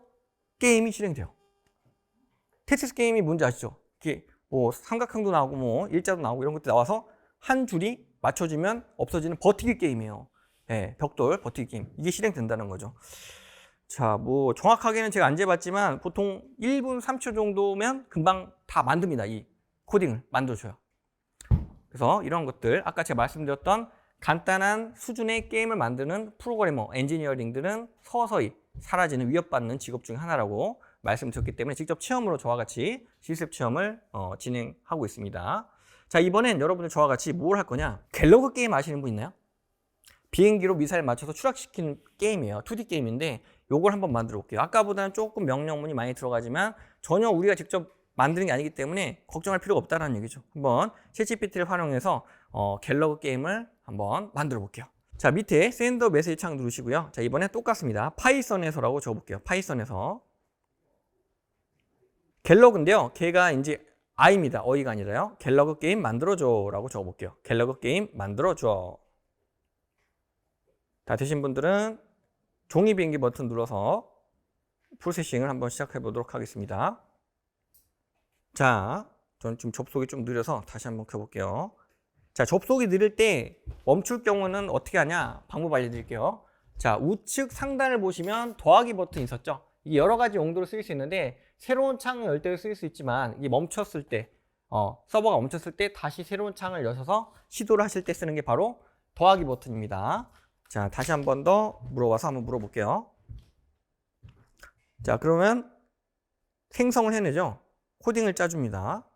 A: 게임이 실행돼요. 테트리스 게임이 뭔지 아시죠? 이게 뭐 삼각형도 나오고 뭐 일자도 나오고 이런 것도 나와서 한 줄이 맞춰지면 없어지는 버티기 게임이에요. 네, 벽돌 버티기 게임. 이게 실행된다는 거죠. 자, 뭐 정확하게는 제가 안 재봤지만 보통 1분 3초 정도면 금방 다 만듭니다. 이 코딩을 만들어줘요. 그래서 이런 것들, 아까 제가 말씀드렸던 간단한 수준의 게임을 만드는 프로그래머, 엔지니어링들은 서서히 사라지는, 위협받는 직업 중 하나라고 말씀드렸기 때문에 직접 체험으로 저와 같이 실습 체험을 진행하고 있습니다. 자, 이번엔 여러분들 저와 같이 뭘 할 거냐? 갤러그 게임 아시는 분 있나요? 비행기로 미사일 맞춰서 추락시키는 게임이에요. 2D 게임인데 요걸 한번 만들어 볼게요. 아까보다는 조금 명령문이 많이 들어가지만 전혀 우리가 직접 만드는 게 아니기 때문에 걱정할 필요가 없다는 얘기죠. 한번 챗GPT를 활용해서 갤러그 게임을 한번 만들어 볼게요. 자, 밑에 샌드 메시지 창 누르시고요. 자, 이번에 똑같습니다. 파이썬에서라고 적어볼게요. 파이썬에서. 갤러그인데요. 걔가 이제 I입니다. 어이가 아니라요. 갤러그 게임 만들어줘 라고 적어볼게요. 갤러그 게임 만들어줘. 다 되신 분들은 종이 비행기 버튼 눌러서 프로세싱을 한번 시작해 보도록 하겠습니다. 자, 저는 지금 접속이 좀 느려서 다시 한번 켜볼게요. 자, 접속이 느릴 때 멈출 경우는 어떻게 하냐? 방법 알려드릴게요. 자, 우측 상단을 보시면 더하기 버튼이 있었죠? 이게 여러 가지 용도로 쓰일 수 있는데 새로운 창을 열 때도 쓰일 수 있지만 이게 멈췄을 때, 서버가 멈췄을 때 다시 새로운 창을 여셔서 시도를 하실 때 쓰는 게 바로 더하기 버튼입니다. 자, 다시 한 번 더 물어봐서 한번 물어볼게요. 자, 그러면 생성을 해내죠. 코딩을 짜줍니다.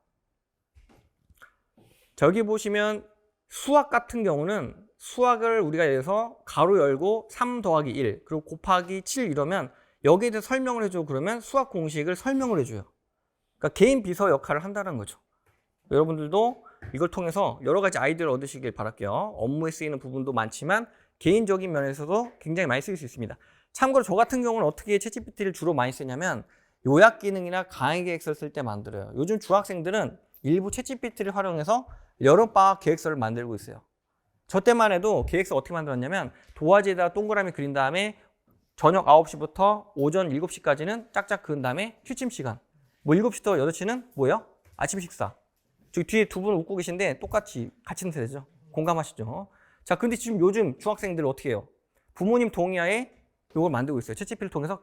A: 자, 여기 보시면 수학 같은 경우는 수학을 우리가 예를 들어서 가로 열고 3 더하기 1 그리고 곱하기 7 이러면 여기에 대해서 설명을 해줘. 그러면 수학 공식을 설명을 해줘요. 그러니까 개인 비서 역할을 한다는 거죠. 여러분들도 이걸 통해서 여러 가지 아이디어를 얻으시길 바랄게요. 업무에 쓰이는 부분도 많지만 개인적인 면에서도 굉장히 많이 쓰일 수 있습니다. 참고로 저 같은 경우는 어떻게 챗GPT를 주로 많이 쓰냐면 요약 기능이나 강의 계획서를 쓸 때 만들어요. 요즘 중학생들은 일부 챗GPT를 활용해서 여름방학 계획서를 만들고 있어요. 저 때만 해도 계획서 어떻게 만들었냐면 도화지에다 동그라미 그린 다음에 저녁 9시부터 오전 7시까지는 짝짝 그은 다음에 취침 시간. 뭐 7시부터 8시는 뭐예요? 아침 식사. 저기 뒤에 두 분 웃고 계신데 똑같이 같은 세대죠. 공감하시죠? 자, 근데 지금 요즘 중학생들 어떻게 해요? 부모님 동의하에 이걸 만들고 있어요. 챗GPT를 통해서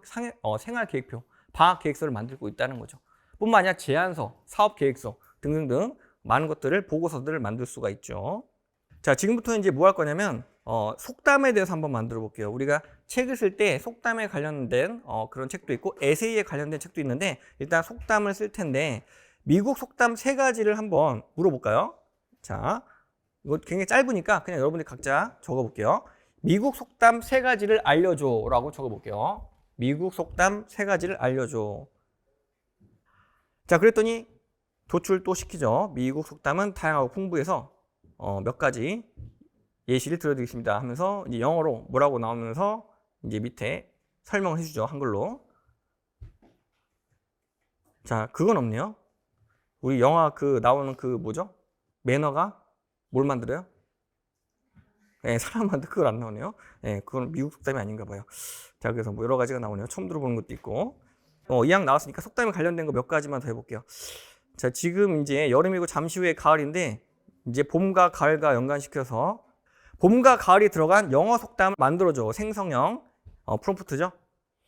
A: 생활 계획표, 방학 계획서를 만들고 있다는 거죠. 뿐만 아니라 제안서, 사업 계획서 등등등 많은 것들을 보고서들을 만들 수가 있죠. 자, 지금부터 이제 뭐 할 거냐면 속담에 대해서 한번 만들어 볼게요. 우리가 책을 쓸 때 속담에 관련된 그런 책도 있고 에세이에 관련된 책도 있는데 일단 속담을 쓸 텐데 미국 속담 3가지를 한번 물어볼까요? 자, 이거 굉장히 짧으니까 그냥 여러분들이 각자 적어볼게요. 미국 속담 3가지를 알려줘 라고 적어볼게요. 미국 속담 3가지를 알려줘. 자, 그랬더니 도출 또 시키죠. 미국 속담은 다양하고 풍부해서 몇 가지 예시를 들어드리겠습니다 하면서 이제 영어로 뭐라고 나오면서 이제 밑에 설명을 해주죠. 한글로. 자, 그건 없네요. 우리 영화 나오는 뭐죠? 매너가 뭘 만들어요? 네, 사람 만들 그걸 안 나오네요. 네, 그건 미국 속담이 아닌가 봐요. 자, 그래서 뭐 여러 가지가 나오네요. 처음 들어보는 것도 있고. 이왕 나왔으니까 속담에 관련된 거 몇 가지만 더 해볼게요. 자, 지금 이제 여름이고 잠시 후에 가을인데 이제 봄과 가을과 연관시켜서 봄과 가을이 들어간 영어 속담을 만들어줘. 생성형 프롬프트죠.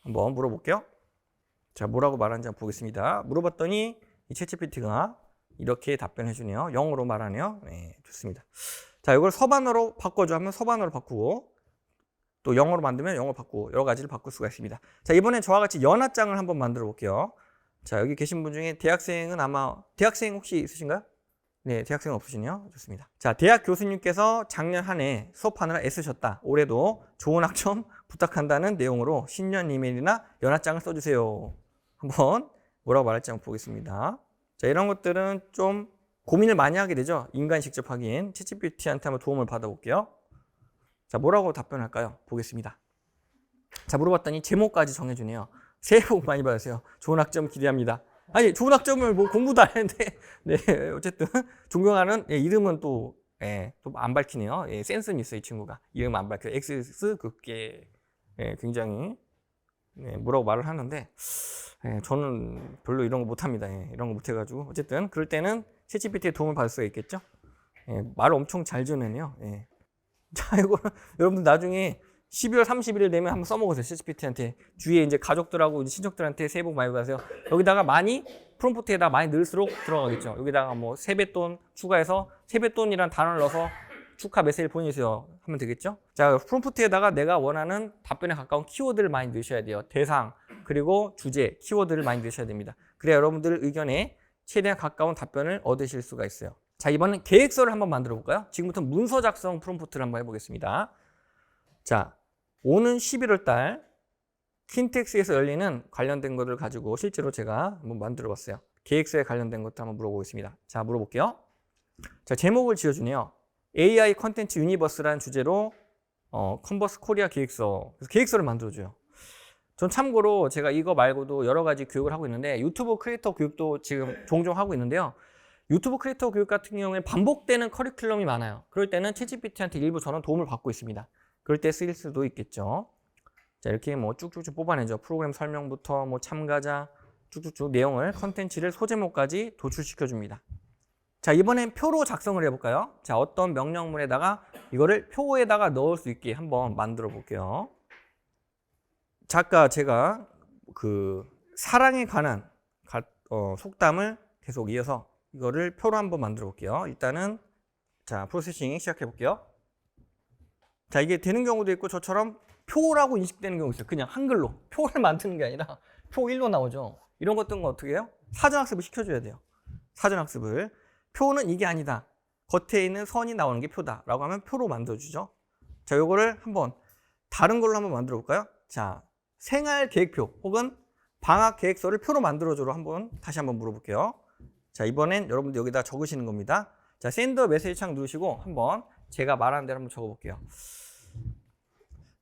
A: 한번 물어볼게요. 자, 뭐라고 말하는지 한번 보겠습니다. 물어봤더니 이 챗GPT가 이렇게 답변해 주네요. 영어로 말하네요. 네, 좋습니다. 자, 이걸 서반어로 바꿔줘 하면 서반어로 바꾸고 또 영어로 만들면 영어로 바꾸고 여러 가지를 바꿀 수가 있습니다. 자, 이번엔 저와 같이 연하장을 한번 만들어 볼게요. 자, 여기 계신 분 중에 대학생은 아마 대학생 혹시 있으신가요? 네, 대학생 없으시네요. 좋습니다. 자, 대학 교수님께서 작년 한 해 수업하느라 애쓰셨다. 올해도 좋은 학점 부탁한다는 내용으로 신년 이메일이나 연하장을 써주세요. 한번 뭐라고 말할지 한번 보겠습니다. 자, 이런 것들은 좀 고민을 많이 하게 되죠. 인간이 직접 하긴. 챗GPT한테 한번 도움을 받아볼게요. 자, 뭐라고 답변할까요? 보겠습니다. 자, 물어봤더니 제목까지 정해주네요. 새해 복 많이 받으세요. 좋은 학점 기대합니다. 아니, 좋은 학점을 뭐 공부도 안 했는데, 네, 어쨌든, 존경하는, 이름은 또 안 밝히네요. 센스는 있어요, 이 친구가. 이름 안 밝혀요. 엑스 그게, 굉장히, 뭐라고 말을 하는데, 저는 별로 이런 거 못합니다. 이런 거 못해가지고. 어쨌든, 그럴 때는 챗GPT의 도움을 받을 수가 있겠죠? 말을 엄청 잘 지어내네요. 자, 이거는 여러분들 나중에 12월 31일 되면 한번 써먹으세요. 챗GPT한테. 주위에 이제 가족들하고 친척들한테 새해 복 많이 받으세요. 여기다가 많이, 프롬프트에다 많이 넣을수록 들어가겠죠. 여기다가 뭐 세뱃돈 추가해서 세뱃돈이란 단어를 넣어서 축하 메시지를 보내주세요 하면 되겠죠. 자, 프롬프트에다가 내가 원하는 답변에 가까운 키워드를 많이 넣으셔야 돼요. 대상, 그리고 주제, 키워드를 많이 넣으셔야 됩니다. 그래야 여러분들 의견에 최대한 가까운 답변을 얻으실 수가 있어요. 자, 이번엔 계획서를 한번 만들어 볼까요? 지금부터 문서 작성 프롬프트를 한번 해보겠습니다. 자, 오는 11월 달 킨텍스에서 열리는 관련된 것을 가지고 실제로 제가 한번 만들어 봤어요. 계획서에 관련된 것도 한번 물어보겠습니다. 자, 물어볼게요. 자, 제목을 지어주네요. AI 컨텐츠 유니버스라는 주제로 컨버스 코리아 계획서. 그래서 계획서를 만들어줘요. 전 참고로 제가 이거 말고도 여러 가지 교육을 하고 있는데 유튜브 크리에이터 교육도 지금 종종 하고 있는데요. 유튜브 크리에이터 교육 같은 경우에 반복되는 커리큘럼이 많아요. 그럴 때는 챗GPT한테 일부 저는 도움을 받고 있습니다. 그럴 때 쓰일 수도 있겠죠. 자, 이렇게 뭐 쭉쭉쭉 뽑아내죠. 프로그램 설명부터 뭐 참가자 쭉쭉쭉 내용을 컨텐츠를 소제목까지 도출시켜 줍니다. 자, 이번엔 표로 작성을 해볼까요? 자, 어떤 명령문에다가 이거를 표에다가 넣을 수 있게 한번 만들어 볼게요. 자, 아까 제가 사랑에 관한 속담을 계속 이어서 이거를 표로 한번 만들어 볼게요. 일단은 자, 프로세싱 시작해 볼게요. 자, 이게 되는 경우도 있고 저처럼 표라고 인식되는 경우도 있어요. 그냥 한글로 표를 만드는 게 아니라 표 1로 나오죠. 이런 것들은 어떻게 해요? 사전학습을 시켜줘야 돼요. 사전학습을. 표는 이게 아니다. 겉에 있는 선이 나오는 게 표다 라고 하면 표로 만들어주죠. 자, 요거를 한번 다른 걸로 한번 만들어 볼까요? 자, 생활계획표 혹은 방학계획서를 표로 만들어줘로 다시 한번 물어볼게요. 자, 이번엔 여러분들 여기다 적으시는 겁니다. 자, 샌더 메시지 창 누르시고 한번 제가 말하는 대로 한번 적어볼게요.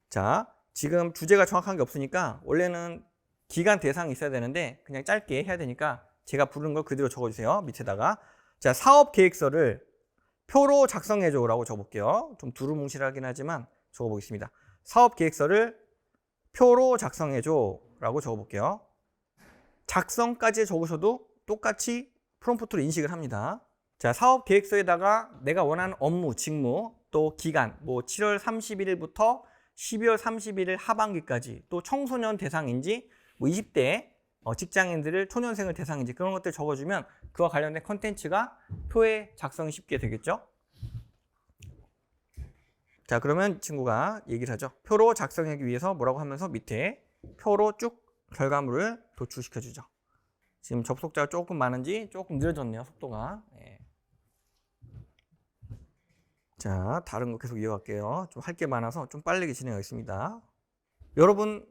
A: 자, 지금 주제가 정확한 게 없으니까 원래는 기간 대상이 있어야 되는데 그냥 짧게 해야 되니까 제가 부른 걸 그대로 적어주세요. 밑에다가. 자, 사업 계획서를 표로 작성해줘 라고 적어볼게요. 좀 두루뭉실하긴 하지만 적어보겠습니다. 사업 계획서를 표로 작성해줘 라고 적어볼게요. 작성까지 적으셔도 똑같이 프롬프트로 인식을 합니다. 자, 사업 계획서에다가 내가 원하는 업무, 직무, 또 기간, 뭐 7월 31일부터 12월 31일 하반기까지, 또 청소년 대상인지, 뭐 20대 직장인들을 초년생을 대상인지 그런 것들 적어주면 그와 관련된 컨텐츠가 표에 작성이 쉽게 되겠죠. 자, 그러면 이 친구가 얘기를 하죠. 표로 작성하기 위해서 뭐라고 하면서 밑에 표로 쭉 결과물을 도출시켜 주죠. 지금 접속자가 조금 많은지 조금 느려졌네요, 속도가. 예. 자, 다른 거 계속 이어갈게요. 좀 할 게 많아서 좀 빠르게 진행하겠습니다. 여러분,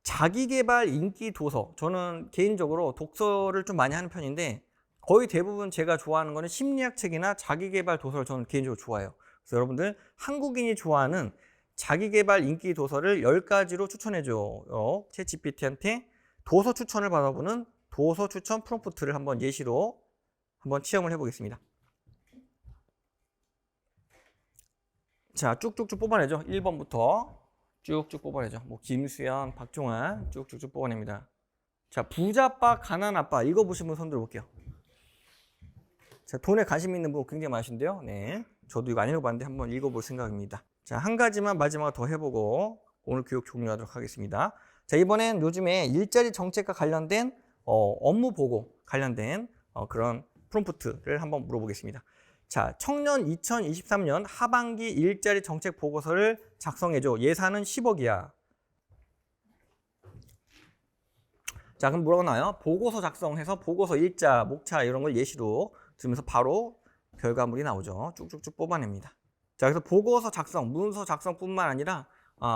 A: 자기계발 인기 도서. 저는 개인적으로 독서를 좀 많이 하는 편인데 거의 대부분 제가 좋아하는 거는 심리학 책이나 자기계발 도서를 저는 개인적으로 좋아해요. 그래서 여러분들 한국인이 좋아하는 자기계발 인기 도서를 10가지로 추천해줘요. 챗GPT한테 도서 추천을 받아보는 도서 추천 프롬프트를 한번 예시로 한번 시험을 해보겠습니다. 자, 쭉쭉쭉 뽑아내죠. 1번부터 쭉쭉 뽑아내죠. 뭐 김수현, 박종환 쭉쭉쭉 뽑아냅니다. 자, 부자빠, 가난아빠 이거 보신 분 손 들어볼게요. 자, 돈에 관심 있는 분 굉장히 많으신데요. 네, 저도 이거 안 읽어봤는데 한번 읽어볼 생각입니다. 자, 한 가지만 마지막으로 더 해보고 오늘 교육 종료하도록 하겠습니다. 자, 이번엔 요즘에 일자리 정책과 관련된 업무 보고 관련된 그런 프롬프트를 한번 물어보겠습니다. 자, 청년 2023년 하반기 일자리 정책 보고서를 작성해줘. 예산은 10억이야. 자, 그럼 뭐라고 나와요? 보고서 작성해서 보고서 일자, 목차 이런 걸 예시로 들으면서 바로 결과물이 나오죠. 쭉쭉쭉 뽑아냅니다. 자, 그래서 보고서 작성, 문서 작성뿐만 아니라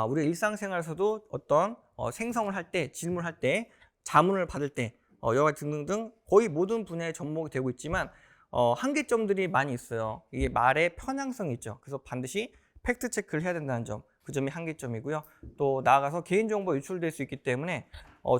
A: 우리 일상생활에서도 어떤 생성을 할 때, 질문할 때, 자문을 받을 때 여러 가지 등등등 거의 모든 분야에 접목이 되고 있지만 한계점들이 많이 있어요. 이게 말의 편향성이 있죠. 그래서 반드시 팩트 체크를 해야 된다는 점, 그 점이 한계점이고요. 또 나아가서 개인정보가 유출될 수 있기 때문에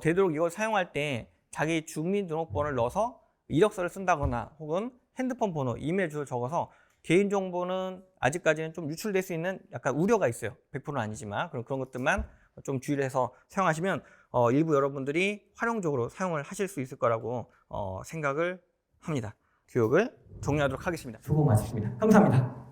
A: 되도록 이걸 사용할 때 자기 주민등록번호를 넣어서 이력서를 쓴다거나 혹은 핸드폰 번호, 이메일 주소를 적어서 개인정보는 아직까지는 좀 유출될 수 있는 약간 우려가 있어요. 100%는 아니지만 그런 것들만 좀 주의를 해서 사용하시면 일부 여러분들이 활용적으로 사용을 하실 수 있을 거라고 생각을 합니다. 교육을 종료하도록 하겠습니다. 수고 많으셨습니다. 감사합니다.